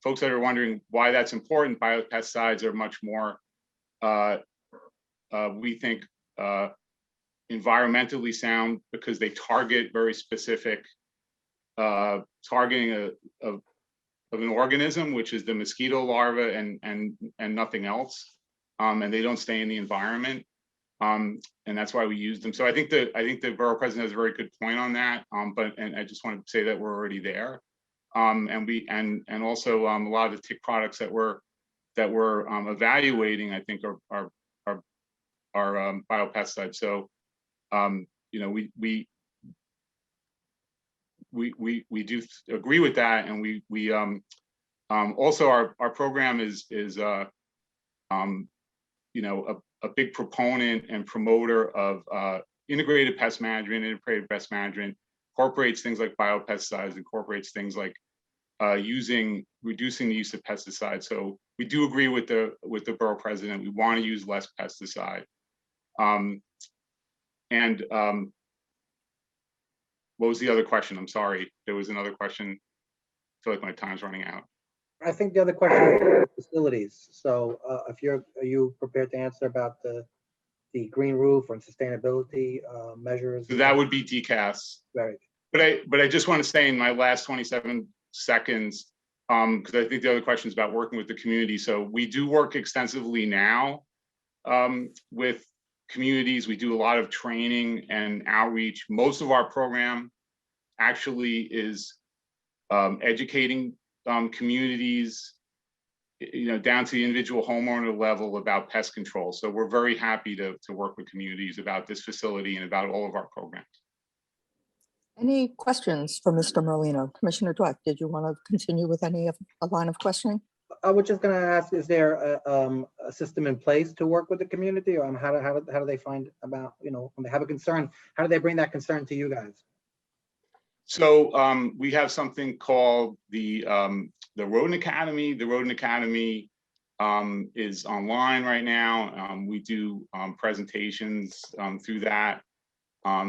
Speaker 17: folks that are wondering why that's important, biopesticides are much more, we think, environmentally sound because they target very specific targeting of an organism, which is the mosquito larva and nothing else, and they don't stay in the environment, and that's why we use them. So I think the borough president has a very good point on that. And I just want to say that we're already there. And also a lot of the tick products that we're evaluating, I think are biopesticides. So we do agree with that, and we also our program is a big proponent and promoter of integrated pest management. Integrated pest management incorporates things like biopesticides, incorporates things like reducing the use of pesticides. So we do agree with the borough president. We want to use less pesticide. What was the other question? I'm sorry. There was another question. I feel like my time's running out.
Speaker 16: I think the other question is facilities. So are you prepared to answer about the green roof and sustainability measures?
Speaker 17: So that would be DCAS.
Speaker 16: Very
Speaker 17: good. But I just want to say in my last 27 seconds, because I think the other question is about working with the community. So we do work extensively now with communities. We do a lot of training and outreach. Most of our program actually is educating communities, down to the individual homeowner level about pest control. So we're very happy to work with communities about this facility and about all of our programs.
Speaker 1: Any questions for Mr. Merlino? Commissioner Dweck, did you want to continue with any of a line of questioning?
Speaker 16: I was just going to ask, is there a system in place to work with the community, or how do they find about, when they have a concern, how do they bring that concern to you guys?
Speaker 17: So we have something called the Rodent Academy. The Rodent Academy is online right now. We do presentations through that.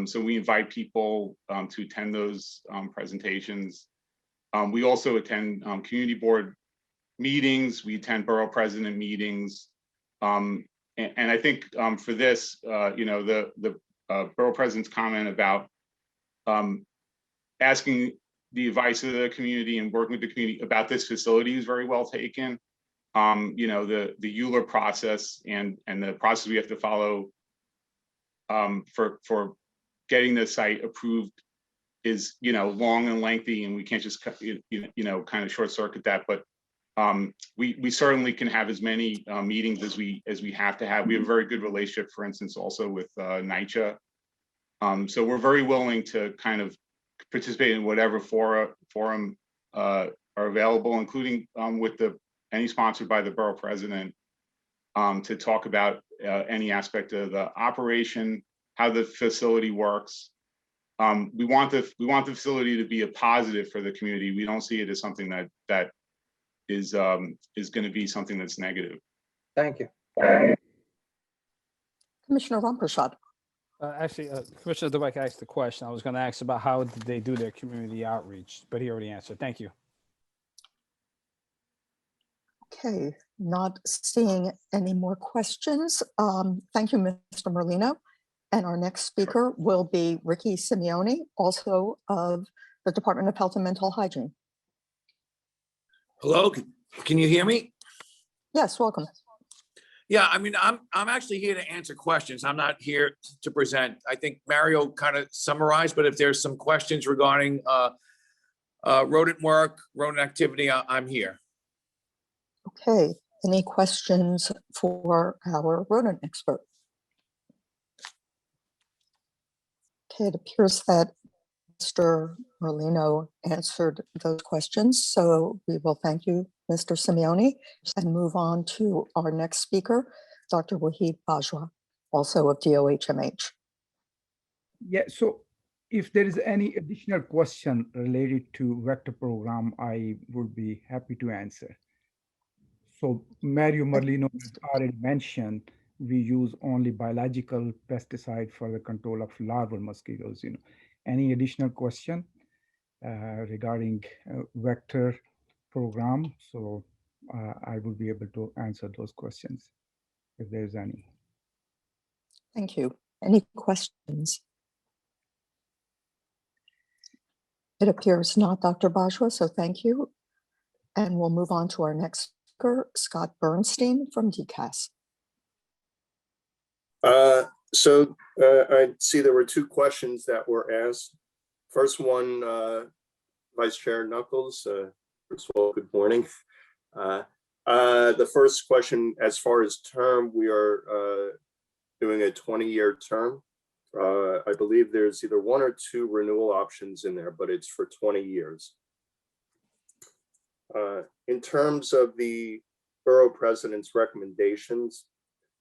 Speaker 17: So we invite people to attend those presentations. We also attend community board meetings. We attend borough president meetings. And I think for this, the borough president's comment about asking the advice of the community and working with the community about this facility is very well taken. The ULURP process and the process we have to follow for getting the site approved is long and lengthy, and we can't just kind of short circuit that. But we certainly can have as many meetings as we have to have. We have a very good relationship, for instance, also with NYCHA. So we're very willing to kind of participate in whatever forum are available, including with any sponsored by the borough president, to talk about any aspect of the operation, how the facility works. We want the facility to be a positive for the community. We don't see it as something that is going to be something that's negative.
Speaker 16: Thank you.
Speaker 1: Commissioner Rumpershad.
Speaker 18: Actually, Commissioner Dweck asked the question. I was going to ask about how did they do their community outreach, but he already answered. Thank you.
Speaker 1: Okay, not seeing any more questions. Thank you, Mr. Merlino. And our next speaker will be Ricky Simeone, also of the Department of Health and Mental Hygiene.
Speaker 19: Hello, can you hear me?
Speaker 1: Yes, welcome.
Speaker 19: Yeah, I mean, I'm actually here to answer questions. I'm not here to present. I think Mario kind of summarized, but if there's some questions regarding rodent work, rodent activity, I'm here.
Speaker 1: Okay, any questions for our rodent expert? Okay, it appears that Mr. Merlino answered those questions, so we will thank you, Mr. Simeone, and move on to our next speaker, Dr. Wahid Bajwa, also of DOHMH.
Speaker 20: Yeah, so if there is any additional question related to vector program, I would be happy to answer. So Mario Merlino already mentioned we use only biological pesticide for the control of larval mosquitoes. Any additional question regarding vector program? So I will be able to answer those questions if there's any.
Speaker 1: Thank you. Any questions? It appears not, Dr. Bajwa, so thank you. And we'll move on to our next speaker, Scott Bernstein from DCAS.
Speaker 21: I see there were two questions that were asked. First one, Vice Chair Knuckles, first of all, good morning. The first question, as far as term, we are doing a 20-year term. I believe there's either one or two renewal options in there, but it's for 20 years. In terms of the borough president's recommendations,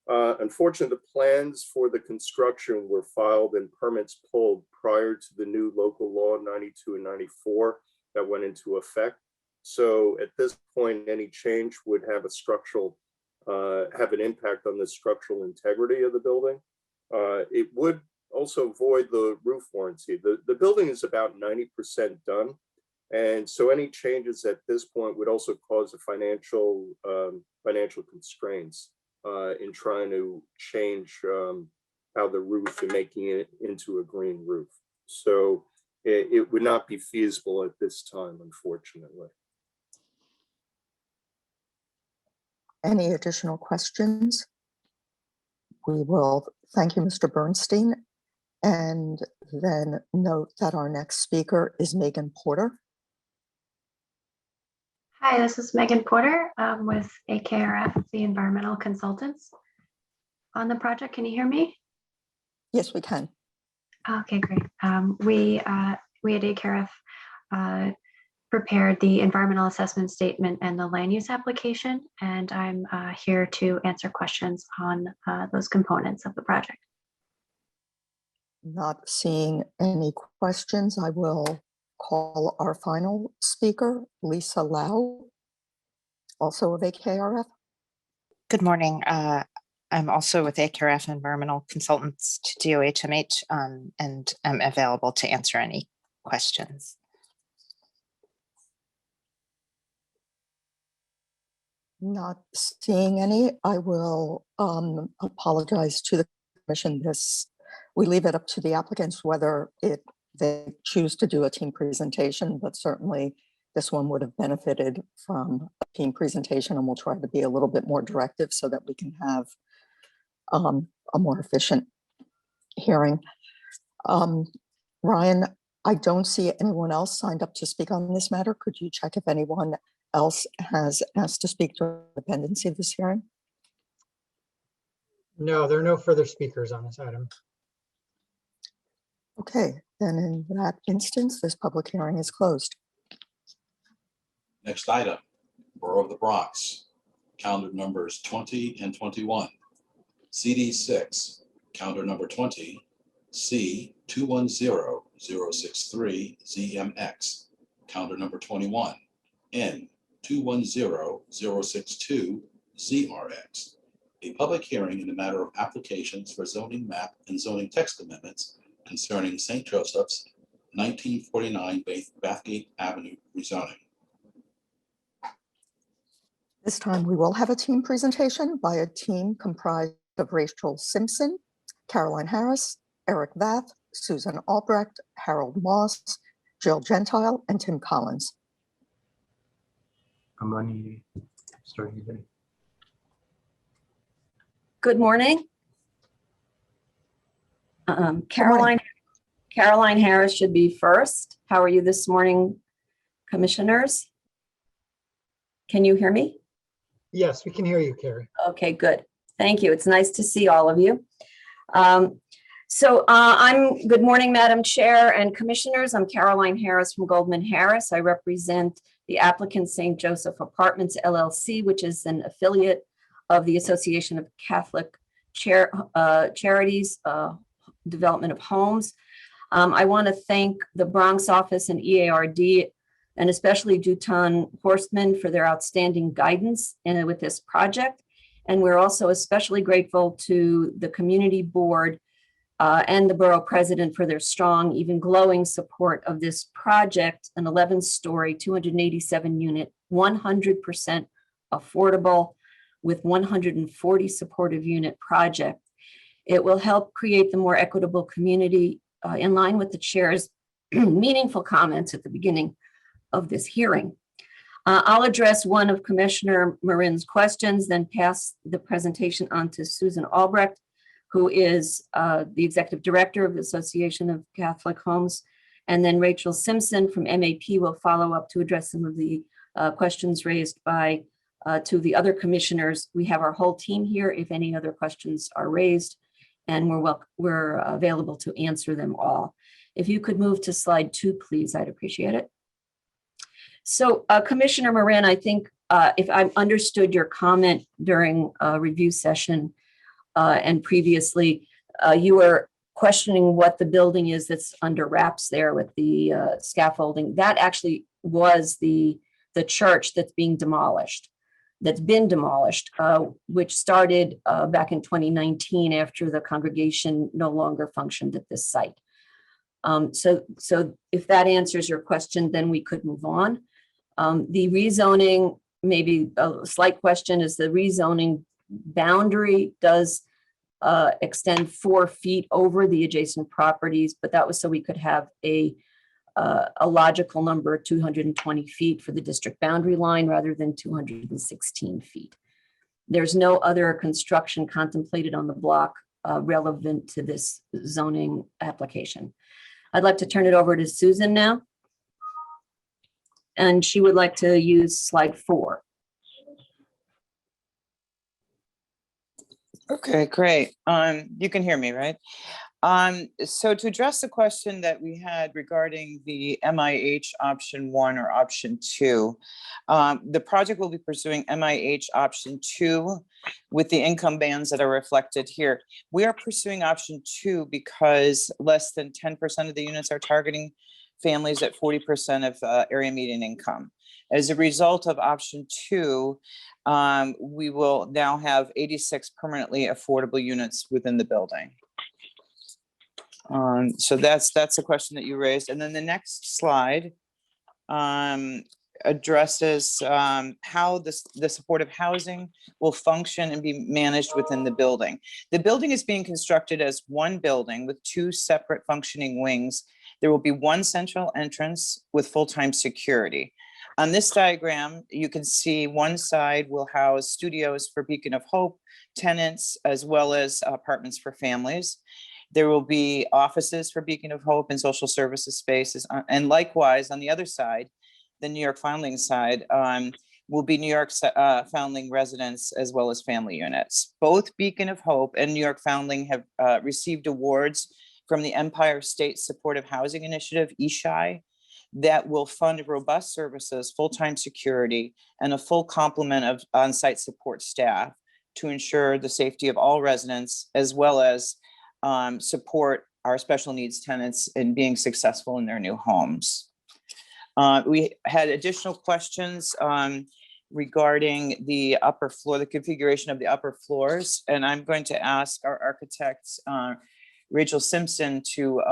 Speaker 21: unfortunately, the plans for the construction were filed and permits pulled prior to the new local law 92 and 94 that went into effect. So at this point, any change would have have an impact on the structural integrity of the building. It would also void the roof warranty. The building is about 90% done. And so any changes at this point would also cause a financial constraints in trying to change how the roof and making it into a green roof. So it would not be feasible at this time, unfortunately.
Speaker 1: Any additional questions? We will thank you, Mr. Bernstein, and then note that our next speaker is Megan Porter.
Speaker 22: Hi, this is Megan Porter with AKRF, the environmental consultants on the project. Can you hear me?
Speaker 1: Yes, we can.
Speaker 22: Okay, great. We at AKRF prepared the environmental assessment statement and the land use application, and I'm here to answer questions on those components of the project.
Speaker 1: Not seeing any questions, I will call our final speaker, Lisa Lau, also of AKRF.
Speaker 23: Good morning. I'm also with AKRF Environmental Consultants to DOHMH, and I'm available to answer any questions.
Speaker 1: Not seeing any, I will apologize to the commission. We leave it up to the applicants whether they choose to do a team presentation, but certainly this one would have benefited from a team presentation, and we'll try to be a little bit more directive so that we can have a more efficient hearing. Ryan, I don't see anyone else signed up to speak on this matter. Could you check if anyone else has asked to speak to the pendency of this hearing?
Speaker 2: No, there are no further speakers on this item.
Speaker 1: Okay, then in that instance, this public hearing is closed.
Speaker 8: Next item, Borough of the Bronx, calendar numbers 20 and 21. CD 6, calendar number 20, C 210063 ZMX, calendar number 21, N 210062 ZRX. A public hearing in the matter of applications for zoning map and zoning text amendments concerning St. Joseph's 1949 Bathgate Avenue rezoning.
Speaker 1: This time we will have a team presentation by a team comprised of Rachel Simpson, Caroline Harris, Eric Vath, Susan Albrecht, Harold Moss, Jill Gentile, and Tim Collins.
Speaker 4: Good morning. Caroline Harris should be first. How are you this morning, commissioners? Can you hear me?
Speaker 2: Yes, we can hear you, Carrie.
Speaker 4: Okay, good. Thank you. It's nice to see all of you. Good morning, Madam Chair and Commissioners. I'm Caroline Harris from Goldman Harris. I represent the applicant St. Joseph Apartments LLC, which is an affiliate of the Association of Catholic Charities, Development of Homes. I want to thank the Bronx office and EARD, and especially Duton Horstman for their outstanding guidance with this project. And we're also especially grateful to the community board and the borough president for their strong, even glowing support of this project, an 11-story, 287-unit, 100% affordable with 140 supportive unit project. It will help create the more equitable community in line with the chair's meaningful comments at the beginning of this hearing. I'll address one of Commissioner Marin's questions, then pass the presentation on to Susan Albrecht, who is the Executive Director of the Association of Catholic Homes. And then Rachel Simpson from MAP will follow up to address some of the questions raised by two of the other commissioners. We have our whole team here if any other questions are raised, and we're available to answer them all. If you could move to slide 2, please, I'd appreciate it. So Commissioner Marin, I think if I understood your comment during a review session and previously, you were questioning what the building is that's under wraps there with the scaffolding. That actually was the church that's been demolished, which started back in 2019 after the congregation no longer functioned at this site. So if that answers your question, then we could move on. The rezoning, maybe a slight question, is the rezoning boundary does extend 4 feet over the adjacent properties, but that was so we could have a logical number, 220 feet for the district boundary line rather than 216 feet. There's no other construction contemplated on the block relevant to this zoning application. I'd like to turn it over to Susan now. And she would like to use slide 4.
Speaker 5: Okay, great. You can hear me, right? So to address the question that we had regarding the MIH option 1 or option 2, the project will be pursuing MIH option 2 with the income bands that are reflected here. We are pursuing option 2 because less than 10% of the units are targeting families at 40% of area median income. As a result of option 2, we will now have 86 permanently affordable units within the building. So that's the question that you raised. And then the next slide addresses how the supportive housing will function and be managed within the building. The building is being constructed as one building with two separate functioning wings. There will be one central entrance with full-time security. On this diagram, you can see one side will house studios for Beacon of Hope tenants, as well as apartments for families. There will be offices for Beacon of Hope and social services spaces. And likewise, on the other side, the New York Foundling side, will be New York Foundling residents as well as family units. Both Beacon of Hope and New York Foundling have received awards from the Empire State Supportive Housing Initiative, ESHI, that will fund robust services, full-time security, and a full complement of on-site support staff to ensure the safety of all residents, as well as support our special needs tenants in being successful in their new homes. We had additional questions regarding the upper floor, the configuration of the upper floors, and I'm going to ask our architect, Rachel Simpson, to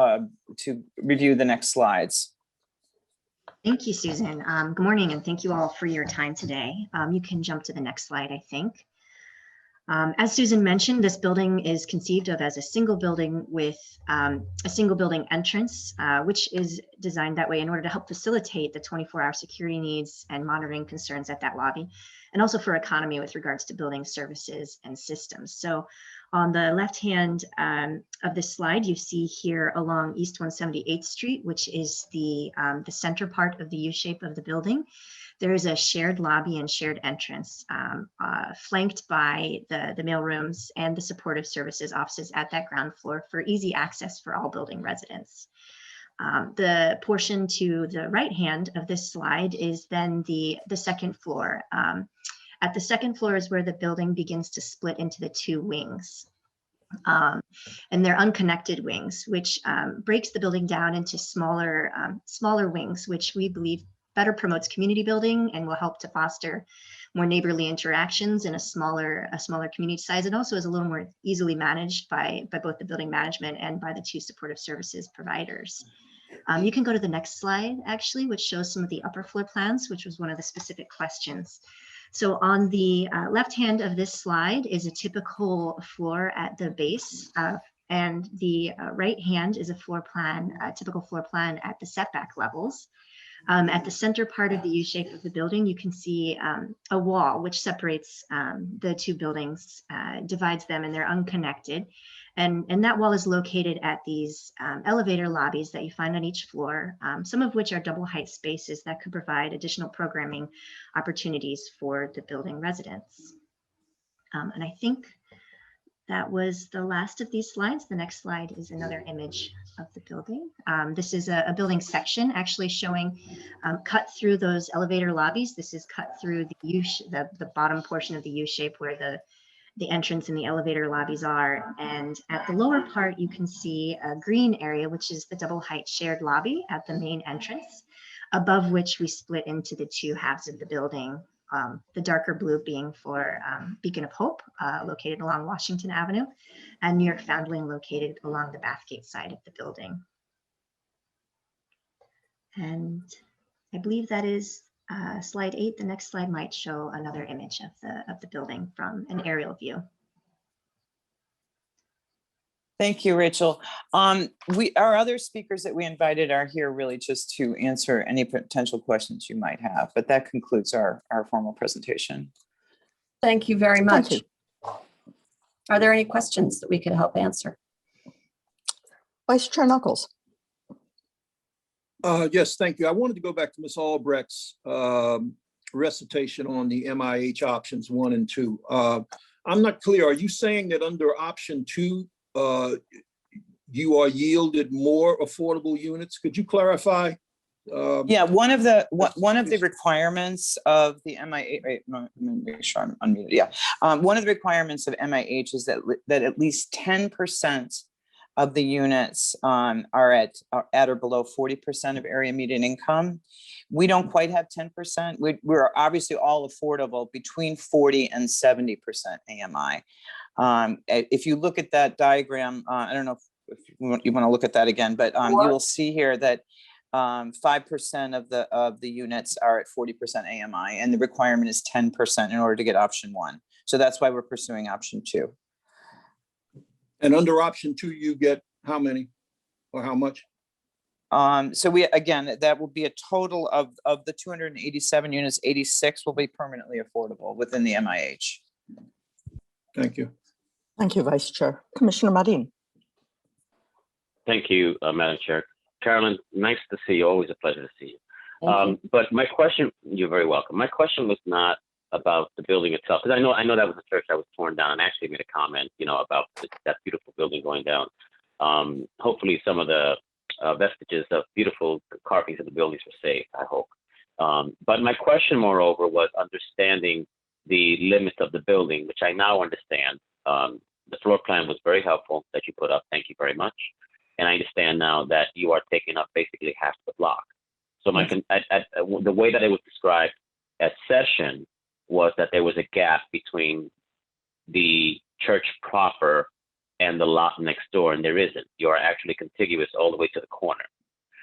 Speaker 5: review the next slides.
Speaker 3: Thank you, Susan. Good morning, and thank you all for your time today. You can jump to the next slide, I think. As Susan mentioned, this building is conceived of as a single building with a single building entrance, which is designed that way in order to help facilitate the 24-hour security needs and monitoring concerns at that lobby, and also for economy with regards to building services and systems. So on the left hand of this slide, you see here along East 178th Street, which is the center part of the U shape of the building. There is a shared lobby and shared entrance flanked by the mail rooms and the supportive services offices at that ground floor for easy access for all building residents. The portion to the right hand of this slide is then the second floor. At the second floor is where the building begins to split into the two wings. And they're unconnected wings, which breaks the building down into smaller wings, which we believe better promotes community building and will help to foster more neighborly interactions in a smaller community size, and also is a little more easily managed by both the building management and by the two supportive services providers. You can go to the next slide, actually, which shows some of the upper floor plans, which was one of the specific questions. So on the left hand of this slide is a typical floor at the base, and the right hand is a floor plan, a typical floor plan at the setback levels. At the center part of the U shape of the building, you can see a wall which separates the two buildings, divides them, and they're unconnected. And that wall is located at these elevator lobbies that you find on each floor, some of which are double height spaces that could provide additional programming opportunities for the building residents. And I think that was the last of these slides. The next slide is another image of the building. This is a building section actually showing cut through those elevator lobbies. This is cut through the bottom portion of the U shape where the entrance and the elevator lobbies are. And at the lower part, you can see a green area, which is the double height shared lobby at the main entrance, above which we split into the two halves of the building. The darker blue being for Beacon of Hope, located along Washington Avenue, and New York Foundling located along the Bathgate side of the building. And I believe that is slide 8. The next slide might show another image of the building from an aerial view.
Speaker 5: Thank you, Rachel. Our other speakers that we invited are here really just to answer any potential questions you might have, but that concludes our formal presentation.
Speaker 4: Thank you very much. Are there any questions that we could help answer?
Speaker 1: Vice Chair Knuckles.
Speaker 12: Yes, thank you. I wanted to go back to Ms. Albrecht's recitation on the MIH options 1 and 2. I'm not clear. Are you saying that under option 2, you are yielded more affordable units? Could you clarify?
Speaker 5: Yeah, one of the requirements of the MIH, wait, let me make sure I'm unmuted. Yeah, one of the requirements of MIH is that at least 10% of the units are at or below 40% of area median income. We don't quite have 10%. We're obviously all affordable between 40 and 70% AMI. If you look at that diagram, I don't know if you want to look at that again, but you will see here that 5% of the units are at 40% AMI, and the requirement is 10% in order to get option 1. So that's why we're pursuing option 2.
Speaker 12: And under option 2, you get how many or how much?
Speaker 5: So that will be a total of the 287 units, 86 will be permanently affordable within the MIH.
Speaker 12: Thank you.
Speaker 1: Thank you, Vice Chair. Commissioner Marin.
Speaker 6: Thank you, Madam Chair. Carolyn, nice to see you. Always a pleasure to see you.
Speaker 4: Thank you.
Speaker 6: But my question, you're very welcome. My question was not about the building itself, because I know that was a church that was torn down, and actually made a comment, about that beautiful building going down. Hopefully, some of the vestiges of beautiful carvings of the buildings were saved, I hope. But my question, moreover, was understanding the limits of the building, which I now understand. The floor plan was very helpful that you put up. Thank you very much. And I understand now that you are taking up basically half the block. So the way that it was described at session was that there was a gap between the church proper and the lot next door, and there isn't. You are actually contiguous all the way to the corner.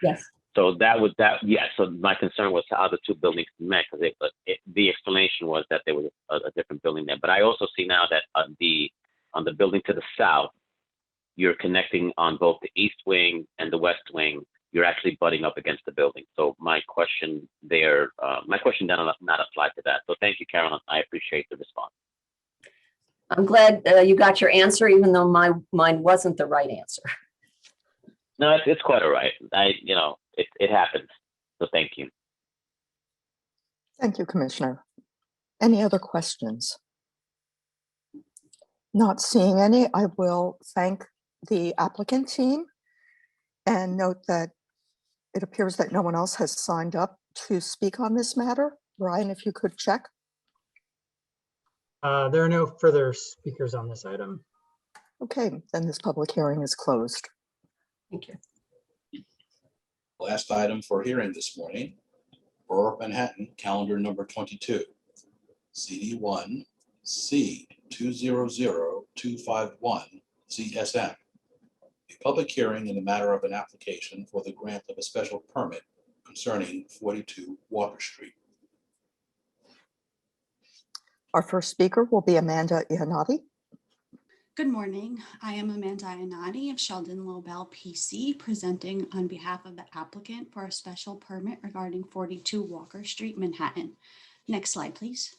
Speaker 4: Yes.
Speaker 6: So So my concern was how the two buildings met, because the explanation was that there was a different building there. But I also see now that on the building to the south, you're connecting on both the east wing and the west wing. You're actually butting up against the building. So my question does not apply to that. So thank you, Carolyn. I appreciate the response.
Speaker 4: I'm glad you got your answer, even though mine wasn't the right answer.
Speaker 6: No, it's quite all right. It happens. So thank you.
Speaker 1: Thank you, Commissioner. Any other questions? Not seeing any, I will thank the applicant team and note that it appears that no one else has signed up to speak on this matter. Ryan, if you could check.
Speaker 2: There are no further speakers on this item.
Speaker 1: Okay, then this public hearing is closed.
Speaker 4: Thank you.
Speaker 8: Last item for hearing this morning, Borough of Manhattan, calendar number 22, CD1 C200251 CSM. A public hearing in the matter of an application for the grant of a special permit concerning 42 Walker Street.
Speaker 1: Our first speaker will be Amanda Iannotti.
Speaker 7: Good morning. I am Amanda Iannotti of Sheldon Lobel PC, presenting on behalf of the applicant for a special permit regarding 42 Walker Street, Manhattan. Next slide, please.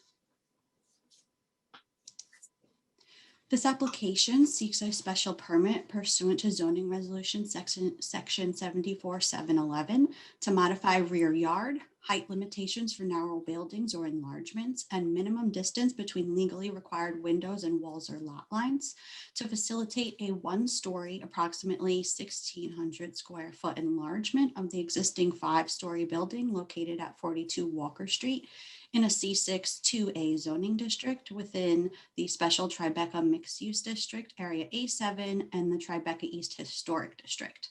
Speaker 7: This application seeks a special permit pursuant to zoning resolution section 74711 to modify rear yard, height limitations for narrow buildings or enlargements, and minimum distance between legally required windows and walls or lot lines to facilitate a one-story, approximately 1,600 square foot enlargement of the existing 5-story building located at 42 Walker Street in a C6 2A zoning district within the Special Tribeca Mixed Use District, Area A7, and the Tribeca East Historic District.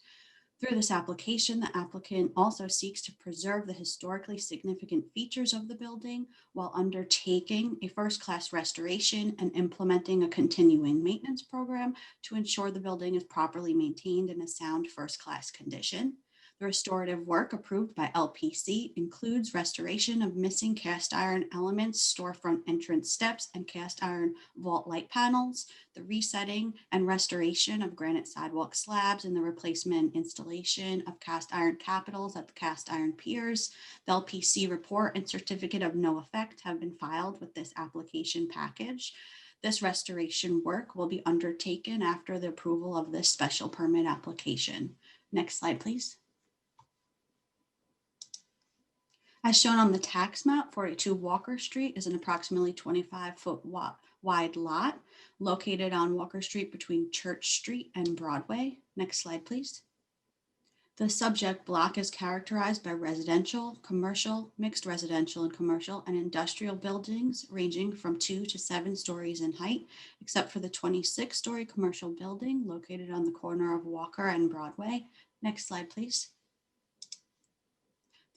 Speaker 7: Through this application, the applicant also seeks to preserve the historically significant features of the building while undertaking a first-class restoration and implementing a continuing maintenance program to ensure the building is properly maintained in a sound first-class condition. The restorative work approved by LPC includes restoration of missing cast iron elements, storefront entrance steps, and cast iron vault light panels, the resetting and restoration of granite sidewalk slabs, and the replacement and installation of cast iron capitals at the cast iron piers. The LPC report and certificate of no effect have been filed with this application package. This restoration work will be undertaken after the approval of this special permit application. Next slide, please. As shown on the tax map, 42 Walker Street is an approximately 25-foot wide lot located on Walker Street between Church Street and Broadway. Next slide, please. The subject block is characterized by residential, commercial, mixed residential and commercial, and industrial buildings ranging from 2 to 7 stories in height, except for the 26-story commercial building located on the corner of Walker and Broadway. Next slide, please.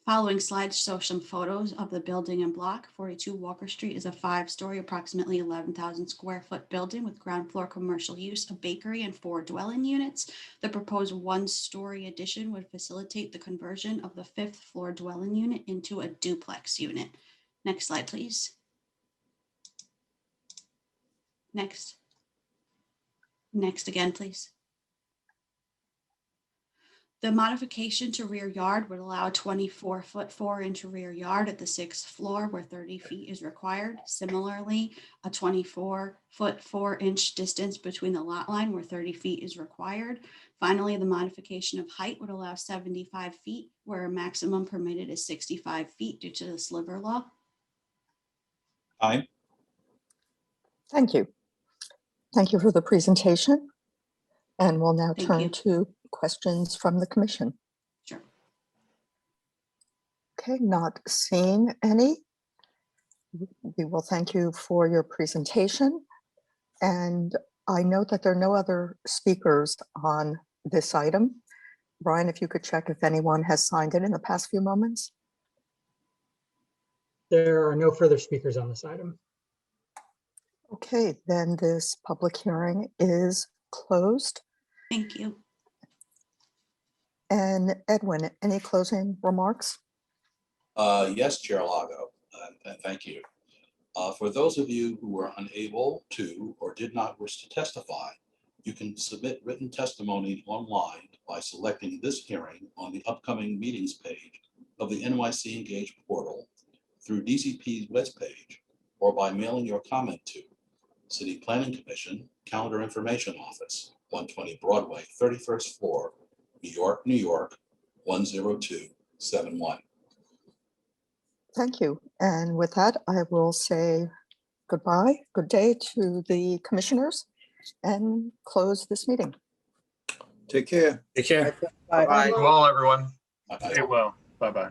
Speaker 7: Following slides show some photos of the building and block. 42 Walker Street is a 5-story, approximately 11,000 square foot building with ground floor commercial use, a bakery, and 4 dwelling units. The proposed 1-story addition would facilitate the conversion of the 5th floor dwelling unit into a duplex unit. Next slide, please. Next. Next again, please. The modification to rear yard would allow a 24-foot 4-inch rear yard at the 6th floor where 30 feet is required. Similarly, a 24-foot 4-inch distance between the lot line where 30 feet is required. Finally, the modification of height would allow 75 feet where a maximum permitted is 65 feet due to the sliver law.
Speaker 8: Time.
Speaker 1: Thank you. Thank you for the presentation. And we'll now
Speaker 7: Thank
Speaker 1: turn
Speaker 7: you.
Speaker 1: to questions from the commission.
Speaker 7: Sure.
Speaker 1: Okay, not seeing any. We will thank you for your presentation. And I note that there are no other speakers on this item. Brian, if you could check if anyone has signed in the past few moments.
Speaker 2: There are no further speakers on this item.
Speaker 1: Okay, then this public hearing is closed.
Speaker 7: Thank you.
Speaker 1: And Edwin, any closing remarks?
Speaker 8: Yes, Chair Lago, and thank you. For those of you who were unable to or did not wish to testify, you can submit written testimony online by selecting this hearing on the upcoming meetings page of the NYC Engage portal, through DCP's webpage, or by mailing your comment to City Planning Commission, Calendar Information Office, 120 Broadway, 31st floor, New York, New York, 10271.
Speaker 1: Thank you. And with that, I will say goodbye, good day to the commissioners and close this meeting.
Speaker 12: Take care.
Speaker 18: Take care.
Speaker 16: Bye.
Speaker 9: Bye. Well, everyone.
Speaker 8: Bye.
Speaker 9: Stay well. Bye-bye.